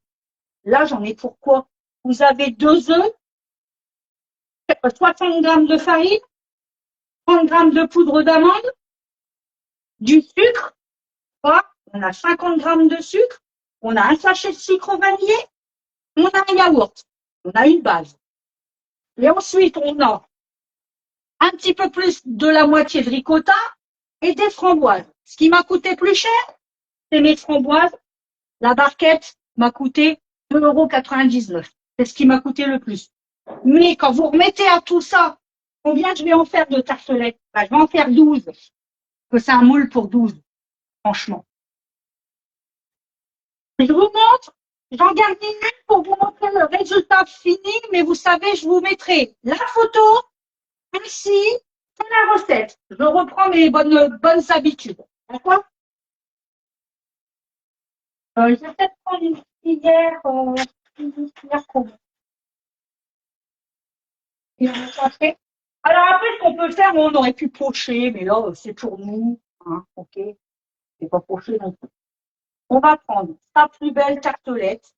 Là, j'en ai pour quoi? Vous avez 2 œufs, 60 grammes de farine, 30 grammes de poudre d'amande, du sucre, on a 50 grammes de sucre, on a un sachet de sucre vanillé, on a un yaourt, on a une base. Et ensuite, on a un petit peu plus de la moitié de ricotta et des framboises. Ce qui m'a coûté plus cher, c'est mes framboises. La barquette m'a coûté 2,99 €. C'est ce qui m'a coûté le plus. Mais quand vous remettez à tout ça, combien je vais en faire de tartelettes? Je vais en faire 12. Que c'est un moule pour 12, franchement. Je vous montre, j'en garde une pour vous montrer le résultat fini, mais vous savez, je vous mettrai la photo ainsi que la recette. Je reprends mes bonnes habitudes. D'accord? Je vais peut-être prendre une cuillère pour alors après, ce qu'on peut faire, on aurait pu pocher, mais là, c'est pour nous. Hein, ok? C'est pas pocher non plus. On va prendre sa plus belle tartelette.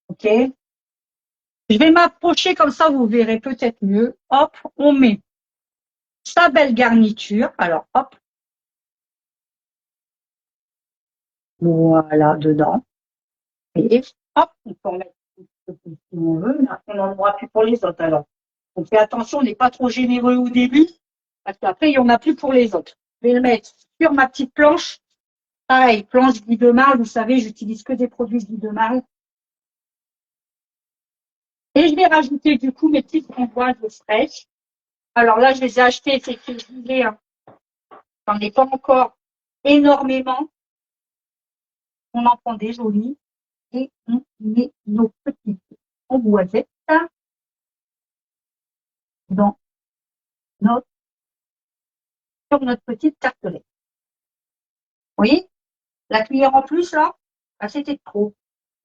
Ok? Je vais m'approcher comme ça, vous verrez peut-être mieux. Hop, on met sa belle garniture. Alors, hop. Voilà, dedans. Et hop, on peut en mettre si on veut. Mais après, on n'en aura plus pour les autres. Alors, on fait attention, on n'est pas trop généreux au début, parce qu'après, il n'y en a plus pour les autres. Je vais le mettre sur ma petite planche. Pareil, planche Guy de Marle, vous savez, j'utilise que des produits Guy de Marle. Et je vais rajouter du coup mes petites framboises fraîches. Alors là, je les ai achetées, c'est que je disais, j'en ai pas encore énormément. On en prend des jolies et on met nos petites framboisettes dans sur notre petite tartelette. Vous voyez, la cuillère en plus là, c'était trop.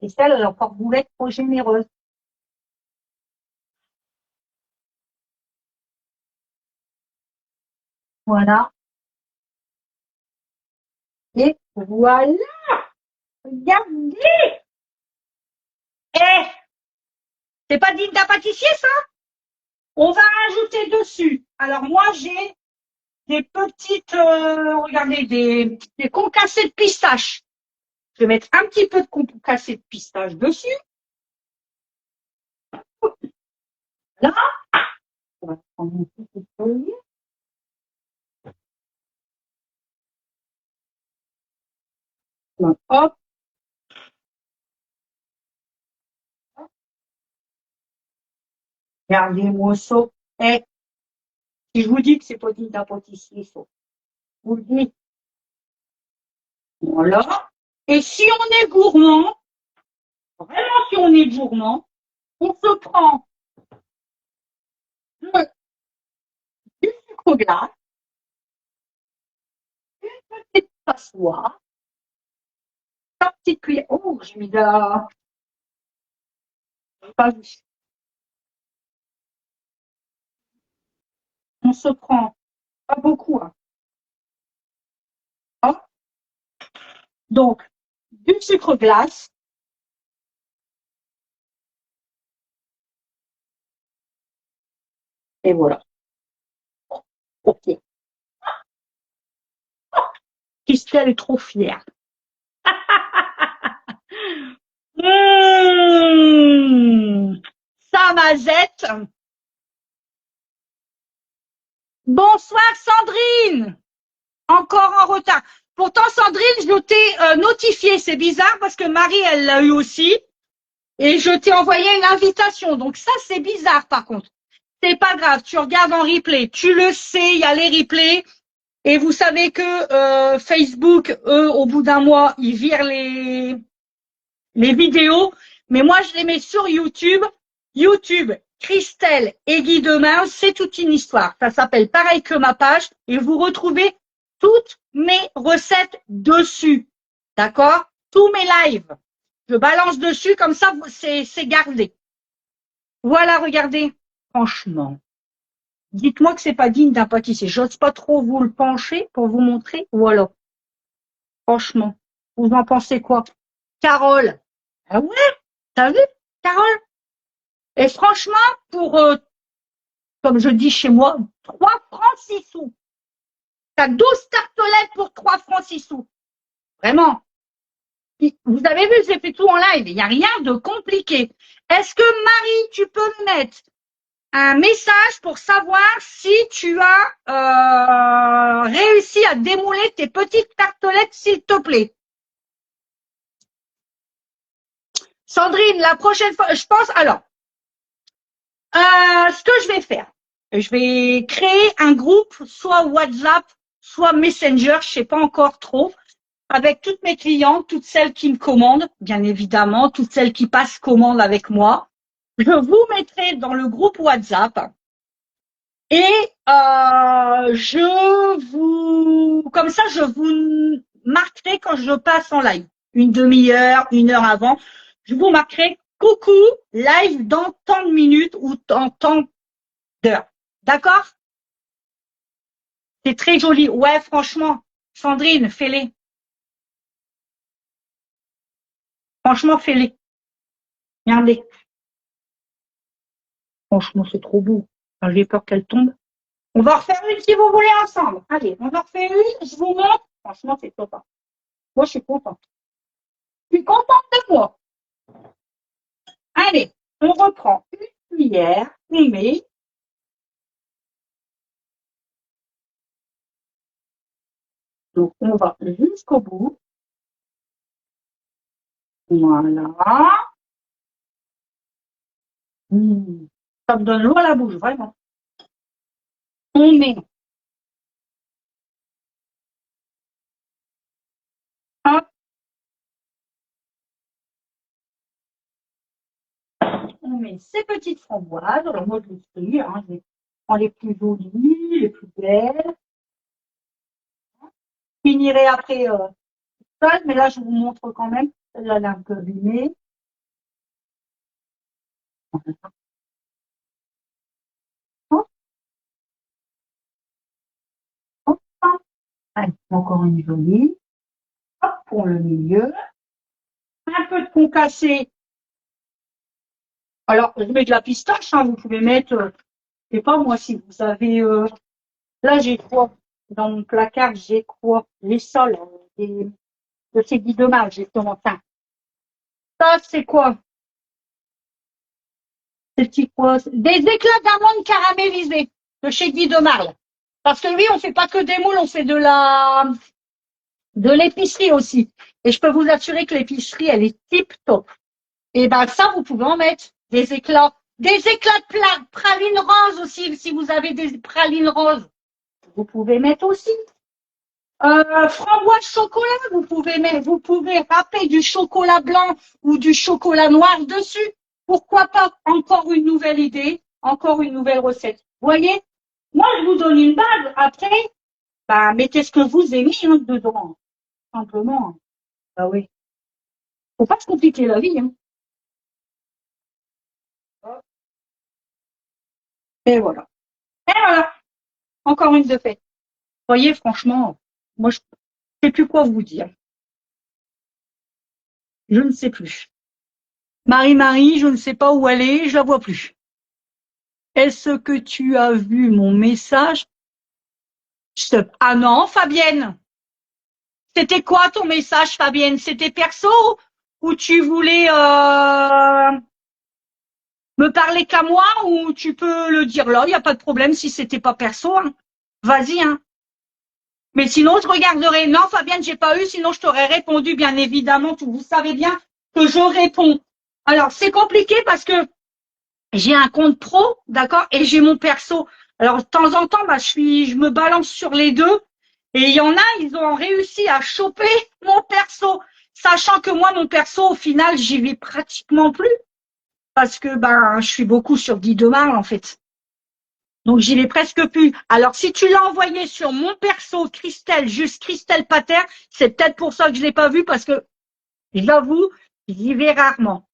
Et celle, elle a encore voulu être trop généreuse. Voilà. Et voilà. Regardez. C'est pas digne d'un pâtissier, ça? On va rajouter dessus. Alors, moi, j'ai des petites, regardez, des concassés de pistache. Je vais mettre un petit peu de concassé de pistache dessus. Là. On va prendre une petite feuille. Donc, hop. Regardez-moi ça. Si je vous dis que c'est pas digne d'un pâtissier, ça. Vous le dites. Voilà. Et si on est gourmand, vraiment si on est gourmand, on se prend du sucre glace, une petite passoire, une petite cuillère. Oh, j'ai mis de la. Pas vu. On se prend pas beaucoup. Hein. Hop. Donc, du sucre glace. Et voilà. Ok. Christelle est trop fière. Samazette. Bonsoir Sandrine. Encore en retard. Pourtant Sandrine, je t'ai notifié. C'est bizarre parce que Marie, elle l'a eu aussi. Et je t'ai envoyé une invitation. Donc ça, c'est bizarre par contre. C'est pas grave. Tu regardes en replay. Tu le sais, il y a les replays. Et vous savez que Facebook, eux, au bout d'un mois, ils virent les vidéos. Mais moi, je les mets sur YouTube. YouTube, Christelle et Guy Demain, c'est toute une histoire. Ça s'appelle pareil que ma page. Et vous retrouvez toutes mes recettes dessus. D'accord? Tous mes lives. Je balance dessus, comme ça, c'est gardé. Voilà, regardez. Franchement. Dites-moi que c'est pas digne d'un pâtissier. J'ose pas trop vous le pencher pour vous montrer. Voilà. Franchement. Vous en pensez quoi? Carole. Ah ouais? T'as vu? Carole? Et franchement, pour, comme je dis chez moi, 3 francs 6 sous. T'as 12 tartelettes pour 3 francs 6 sous. Vraiment. Vous avez vu, j'ai fait tout en live. Il n'y a rien de compliqué. Est-ce que Marie, tu peux me mettre un message pour savoir si tu as réussi à démouler tes petites tartelettes, s'il te plaît. Sandrine, la prochaine fois, je pense, alors, ce que je vais faire, je vais créer un groupe, soit WhatsApp, soit Messenger, je sais pas encore trop, avec toutes mes clientes, toutes celles qui me commandent, bien évidemment, toutes celles qui passent commande avec moi. Je vous mettrai dans le groupe WhatsApp et comme ça, je vous marquerai quand je passe en live, une demi-heure, 1 heure avant. Je vous marquerai coucou, live dans tant de minutes ou dans tant d'heures. D'accord? C'est très joli. Ouais, franchement, Sandrine, fais-les. Franchement, fais-les. Regardez. Franchement, c'est trop beau. Enfin, j'ai peur qu'elle tombe. On va en refaire une si vous voulez ensemble. Allez, on en refait une. Je vous montre. Franchement, c'est top. Moi, je suis contente. Je suis contente de moi. Allez, on reprend une cuillère. On met. Donc, on va jusqu'au bout. Voilà. Ça me donne l'eau à la bouche, vraiment. On met. Hop. On met ces petites framboises. Alors, moi, je les suis. Je prends les plus jolies, les plus belles. Je finirai après ça, mais là, je vous montre quand même. Elle a l'air un peu abîmée. Hop, hop. Allez, encore une jolie. Hop, pour le milieu. Un peu de concassé. Alors, je mets de la pistache, vous pouvez mettre, je sais pas moi, si vous avez, là j'ai quoi? Dans mon placard, j'ai quoi? Les sols, de ces guides de mal, justement. Ça, c'est quoi? C'est quoi? Des éclats d'amandes caramélisées de chez Guy de Marle. Parce que oui, on fait pas que des moules, on fait de l'épicerie aussi. Et je peux vous assurer que l'épicerie, elle est tip top. Et ben ça, vous pouvez en mettre des éclats. Des éclats de pralines roses aussi, si vous avez des pralines roses. Vous pouvez mettre aussi. Framboise chocolat, vous pouvez râper du chocolat blanc ou du chocolat noir dessus. Pourquoi pas? Encore une nouvelle idée, encore une nouvelle recette. Vous voyez? Moi, je vous donne une base. Après, bah, mettez ce que vous aimez dedans. Simplement. Bah oui. Faut pas se compliquer la vie. Et voilà. Et voilà. Encore une de faite. Vous voyez, franchement, moi, je ne sais plus quoi vous dire. Je ne sais plus. Marie, je ne sais pas où elle est, je la vois plus. Est-ce que tu as vu mon message? Ah non, Fabienne. C'était quoi ton message, Fabienne? C'était perso ou tu voulais me parler qu'à moi ou tu peux le dire là, il n'y a pas de problème si c'était pas perso. Vas-y, Mais sinon, je regarderai. Non, Fabienne, j'ai pas eu, sinon je t'aurais répondu, bien évidemment. Vous savez bien que je réponds. Alors, c'est compliqué parce que j'ai un compte pro, d'accord, et j'ai mon perso. Alors, de temps en temps, je me balance sur les deux. Et il y en a, ils ont réussi à choper mon perso. Sachant que moi, mon perso, au final, j'y vais pratiquement plus. Parce que, je suis beaucoup sur Guy de Marle, en fait. Donc, j'y vais presque plus. Alors, si tu l'as envoyé sur mon perso, juste Christelle Pater, c'est peut-être pour ça que je l'ai pas vu parce que, j'avoue, j'y vais rarement.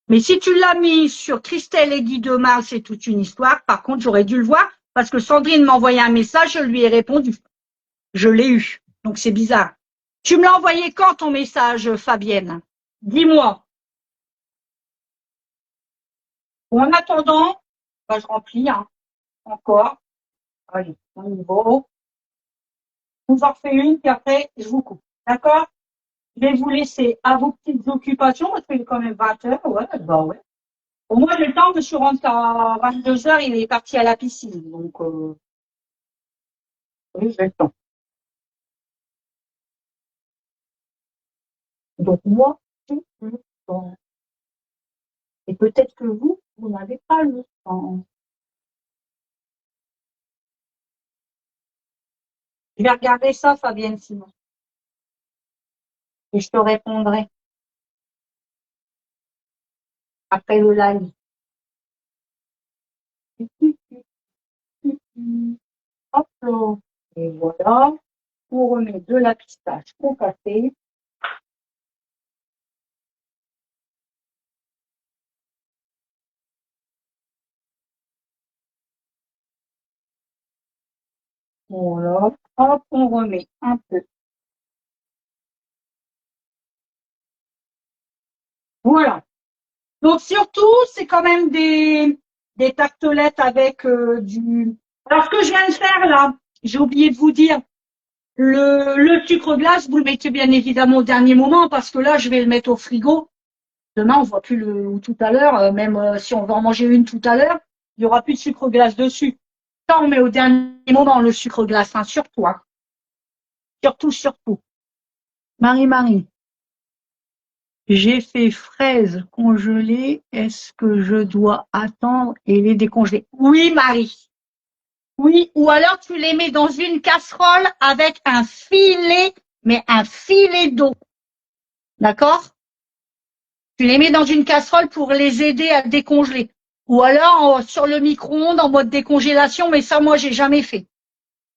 Mais si tu l'as mis sur Christelle et Guy de Marle, c'est toute une histoire. Par contre, j'aurais dû le voir parce que Sandrine m'a envoyé un message, je lui ai répondu. Je l'ai eu. Donc, c'est bizarre. Tu me l'as envoyé quand ton message, Fabienne? Dis-moi. En attendant, je remplis, encore. Allez, on y va. Je vous en refais une, puis après, je vous coupe. D'accord? Je vais vous laisser à vos petites occupations, parce qu'il est quand même 20 heures. Ouais, bah ouais. Au moins, j'ai le temps, je suis rentrée à 22 heures, il est parti à la piscine. Donc, oui, j'ai le temps. Donc, moi, j'ai le temps. Et peut-être que vous n'avez pas le temps. Je vais regarder ça, Fabienne, sinon. Et je te répondrai après le live. Hop là. Et voilà. On remet de la pistache au café. Voilà. Hop, on remet un peu. Voilà. Donc surtout, c'est quand même des tartelettes avec du. Alors ce que je viens de faire là, j'ai oublié de vous dire, le sucre glace, vous le mettez bien évidemment au dernier moment parce que là, je vais le mettre au frigo. Demain, on voit plus ou tout à l'heure, même si on va en manger une tout à l'heure, il y aura plus de sucre glace dessus. Ça, on met au dernier moment le sucre glace, hein, surtout, hein. Surtout, surtout. Marie-Marie, j'ai fait fraises congelées. Est-ce que je dois attendre et les décongeler? Oui, Marie. Oui, ou alors tu les mets dans une casserole avec un filet, mais un filet d'eau. D'accord? Tu les mets dans une casserole pour les aider à décongeler. Ou alors sur le micro-ondes en mode décongélation, mais ça, moi, j'ai jamais fait.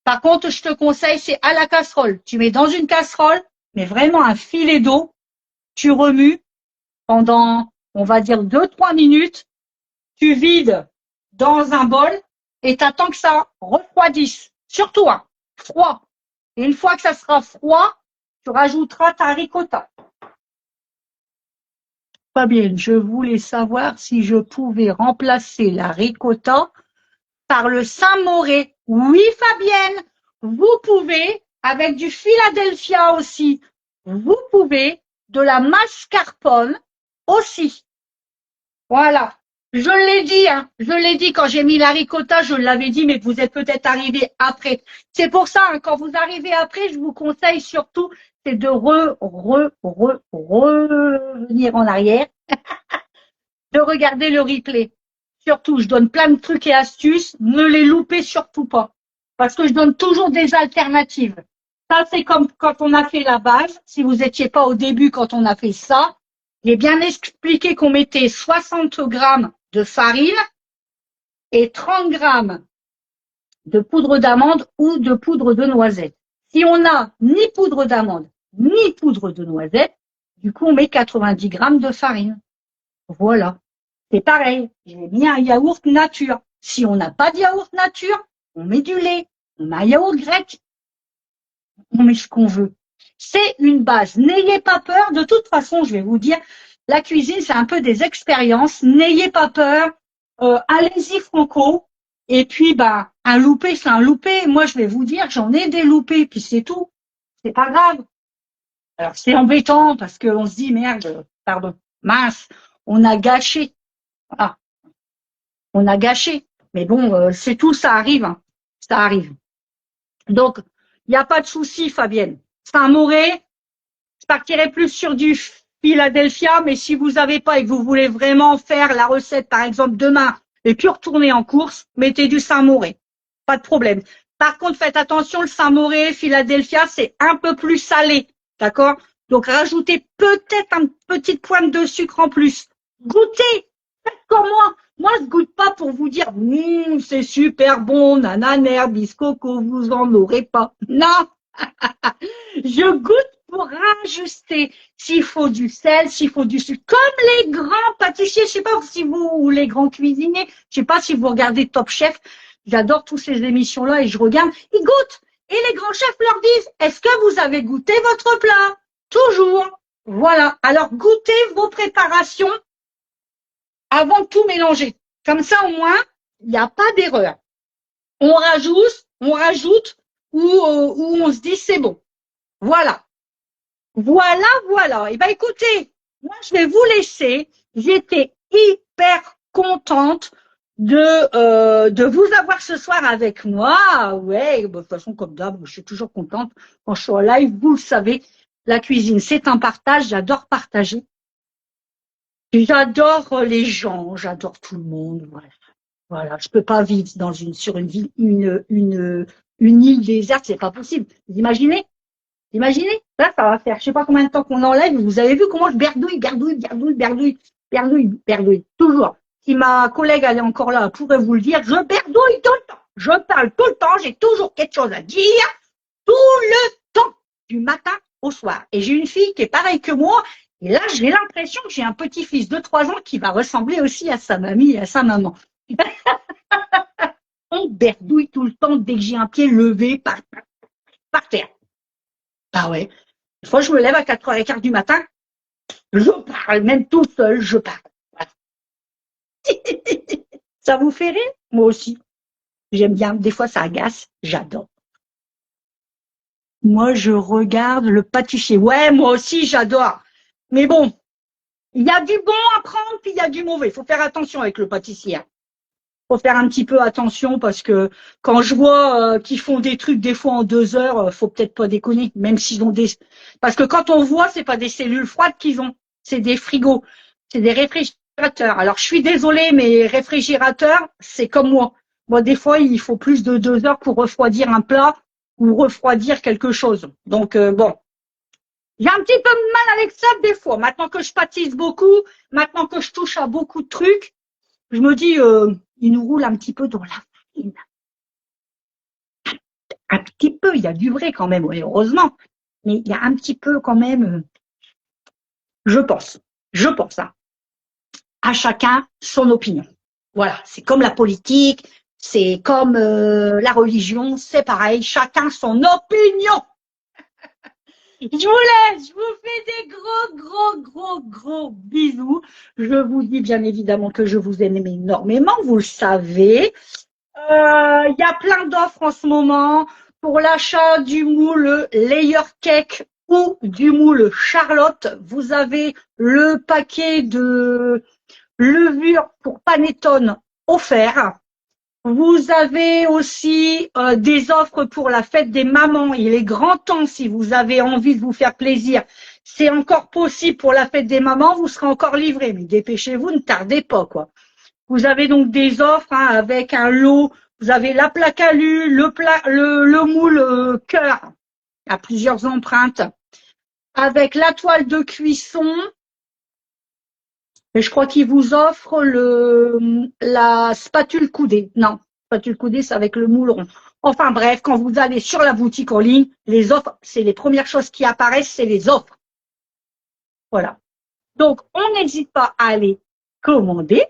Par contre, je te conseille, c'est à la casserole. Tu mets dans une casserole, mais vraiment un filet d'eau. Tu remues pendant, on va dire, 2-3 minutes. Tu vides dans un bol et t'attends que ça refroidisse. Surtout, hein, froid. Et une fois que ça sera froid, tu rajouteras ta ricotta. Fabienne, je voulais savoir si je pouvais remplacer la ricotta par le Saint-Moré. Oui, Fabienne, vous pouvez, avec du Philadelphia aussi, vous pouvez, de la mascarpone aussi. Voilà. Je l'ai dit, hein, je l'ai dit quand j'ai mis la ricotta, je l'avais dit, mais vous êtes peut-être arrivé après. C'est pour ça, hein, quand vous arrivez après, je vous conseille surtout, c'est de revenir en arrière, de regarder le replay. Surtout, je donne plein de trucs et astuces, ne les loupez surtout pas. Parce que je donne toujours des alternatives. Ça, c'est comme quand on a fait la base. Si vous n'étiez pas au début quand on a fait ça, j'ai bien expliqué qu'on mettait 60 grammes de farine et 30 grammes de poudre d'amande ou de poudre de noisette. Si on n'a ni poudre d'amande, ni poudre de noisette, du coup, on met 90 grammes de farine. Voilà. C'est pareil. J'ai mis un yaourt nature. Si on n'a pas de yaourt nature, on met du lait. On met un yaourt grec. On met ce qu'on veut. C'est une base. N'ayez pas peur. De toute façon, je vais vous dire, la cuisine, c'est un peu des expériences. N'ayez pas peur. Allez-y franco. Et puis, bah, un loupé, c'est un loupé. Moi, je vais vous dire, j'en ai des loupés, puis c'est tout. C'est pas grave. Alors, c'est embêtant parce qu'on se dit, merde, pardon, mince, on a gâché. Voilà. On a gâché. Mais bon, c'est tout, ça arrive. Hein. Ça arrive. Donc, il n'y a pas de souci, Fabienne. Saint-Moré, je partirai plus sur du Philadelphia, mais si vous n'avez pas et que vous voulez vraiment faire la recette, par exemple, demain, et puis retourner en course, mettez du Saint-Moré. Pas de problème. Par contre, faites attention, le Saint-Moré, Philadelphia, c'est un peu plus salé. D'accord? Donc, rajoutez peut-être une petite pointe de sucre en plus. Goûtez! Faites comme moi. Moi, je goûte pas pour vous dire, c'est super bon, nanana, biscoco, vous en aurez pas. Non! Je goûte pour rajuster. S'il faut du sel, s'il faut du sucre. Comme les grands pâtissiers, je sais pas si vous, ou les grands cuisiniers, je sais pas si vous regardez Top Chef. J'adore toutes ces émissions-là et je regarde. Ils goûtent. Et les grands chefs leur disent, est-ce que vous avez goûté votre plat? Toujours. Voilà. Alors, goûtez vos préparations avant de tout mélanger. Comme ça, au moins, il n'y a pas d'erreur. On rajoute, ou on se dit c'est bon. Voilà. Voilà. Eh ben, écoutez, moi, je vais vous laisser. J'étais hyper contente de vous avoir ce soir avec moi. Ouais, de toute façon, comme d'hab, je suis toujours contente quand je suis en live. Vous le savez, la cuisine, c'est un partage. J'adore partager. J'adore les gens, j'adore tout le monde. Voilà. Voilà. Je peux pas vivre sur une ville, une île déserte, c'est pas possible. Vous imaginez? Imaginez, là, ça va faire, je sais pas combien de temps qu'on enlève. Vous avez vu comment je berdouille, toujours. Si ma collègue, elle est encore là, elle pourrait vous le dire, je berdouille tout le temps. Je parle tout le temps, j'ai toujours quelque chose à dire, tout le temps, du matin au soir. Et j'ai une fille qui est pareille que moi, et là, j'ai l'impression que j'ai un petit-fils de 3 ans qui va ressembler aussi à sa mamie et à sa maman. On berdouille tout le temps dès que j'ai un pied levé par terre. Ah ouais. Une fois, je me lève à 4h15 du matin, je parle, même tout seul, je parle. Voilà. Ça vous fait rire? Moi aussi. J'aime bien. Des fois, ça agace. J'adore. Moi, je regarde le pâtissier. Ouais, moi aussi, j'adore. Mais bon, il y a du bon à prendre, puis il y a du mauvais. Il faut faire attention avec le pâtissier. Faut faire un petit peu attention parce que quand je vois qu'ils font des trucs des fois en 2 heures, faut peut-être pas déconner, même s'ils ont des. Parce que quand on voit, c'est pas des cellules froides qu'ils ont, c'est des frigos, c'est des réfrigérateurs. Alors je suis désolée, mais réfrigérateurs, c'est comme moi. Moi, des fois, il faut plus de 2 heures pour refroidir un plat ou refroidir quelque chose. Donc bon, j'ai un petit peu de mal avec ça des fois. Maintenant que je pâtisse beaucoup, maintenant que je touche à beaucoup de trucs. Je me dis, il nous roule un petit peu dans la farine. Un petit peu, il y a du vrai quand même, oui, heureusement. Mais il y a un petit peu quand même, je pense, hein, à chacun son opinion. Voilà, c'est comme la politique, c'est comme la religion, c'est pareil, chacun son opinion. Je vous laisse, je vous fais des gros bisous. Je vous dis bien évidemment que je vous aime énormément, vous le savez. Il y a plein d'offres en ce moment pour l'achat du moule Layer Cake ou du moule Charlotte. Vous avez le paquet de levure pour panettone offert. Vous avez aussi des offres pour la fête des mamans. Il est grand temps, si vous avez envie de vous faire plaisir. C'est encore possible pour la fête des mamans, vous serez encore livré. Mais dépêchez-vous, ne tardez pas, quoi. Vous avez donc des offres avec un lot. Vous avez la plaque alu, le moule cœur à plusieurs empreintes, avec la toile de cuisson. Et je crois qu'il vous offre la spatule coudée. Non, spatule coudée, c'est avec le moule rond. Enfin bref, quand vous allez sur la boutique en ligne, les offres, c'est les premières choses qui apparaissent, c'est les offres. Voilà. Donc, on n'hésite pas à aller commander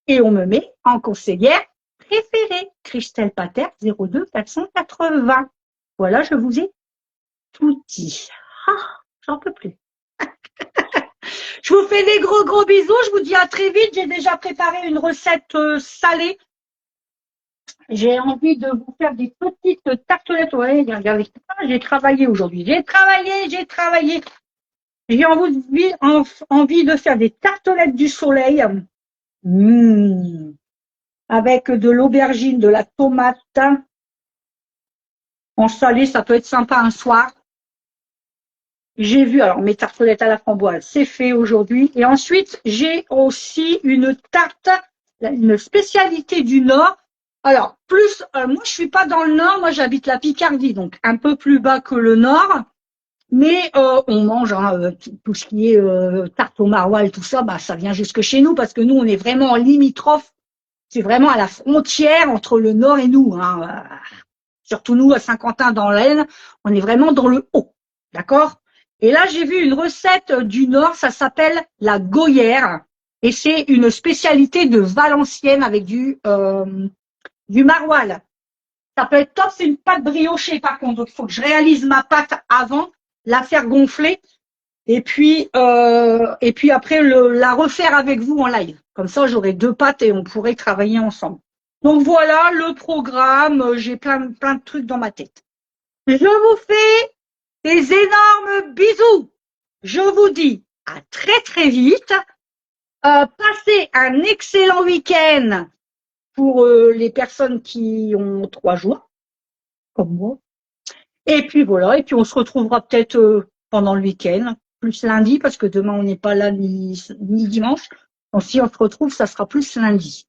et on me met en conseillère préférée. Christelle Pater, 02 480. Voilà, je vous ai tout dit. Ah, j'en peux plus. Je vous fais des gros bisous. Je vous dis à très vite. J'ai déjà préparé une recette salée. J'ai envie de vous faire des petites tartelettes. Ouais, regardez, j'ai travaillé aujourd'hui. J'ai travaillé. J'ai envie de faire des tartelettes du soleil. Avec de l'aubergine, de la tomate. En salé, ça peut être sympa un soir. J'ai vu, alors mes tartelettes à la framboise, c'est fait aujourd'hui. Et ensuite, j'ai aussi une tarte, une spécialité du Nord. Alors, plus, moi je suis pas dans le Nord, moi j'habite la Picardie, donc un peu plus bas que le Nord. Mais on mange tout ce qui est tarte au maroilles, tout ça, bah ça vient jusque chez nous parce que nous on est vraiment limitrophes. C'est vraiment à la frontière entre le Nord et nous. Surtout nous à Saint-Quentin dans l'Aisne, on est vraiment dans le haut, d'accord? Et là, j'ai vu une recette du Nord, ça s'appelle la goyère. Et c'est une spécialité de Valenciennes avec du maroilles. Ça peut être top, c'est une pâte briochée par contre. Donc, il faut que je réalise ma pâte avant, la faire gonfler. Et puis après, la refaire avec vous en live. Comme ça, j'aurai 2 pâtes et on pourrait travailler ensemble. Donc voilà le programme. J'ai plein de trucs dans ma tête. Je vous fais des énormes bisous. Je vous dis à très vite. Passez un excellent week-end pour les personnes qui ont 3 jours, comme moi. Et puis voilà, et puis on se retrouvera peut-être pendant le week-end, plus lundi, parce que demain on n'est pas là ni dimanche. Donc si on se retrouve, ça sera plus lundi.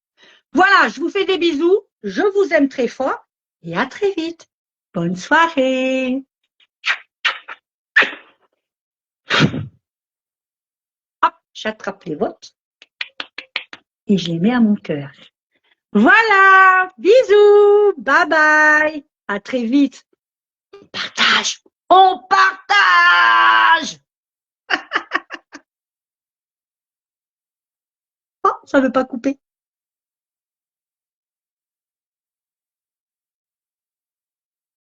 Voilà, je vous fais des bisous, je vous aime très fort et à très vite. Bonne soirée. Hop, j'attrape les vôtres et je les mets à mon cœur. Voilà, bisous, bye bye, à très vite. Partage, on partage. Oh, ça veut pas couper.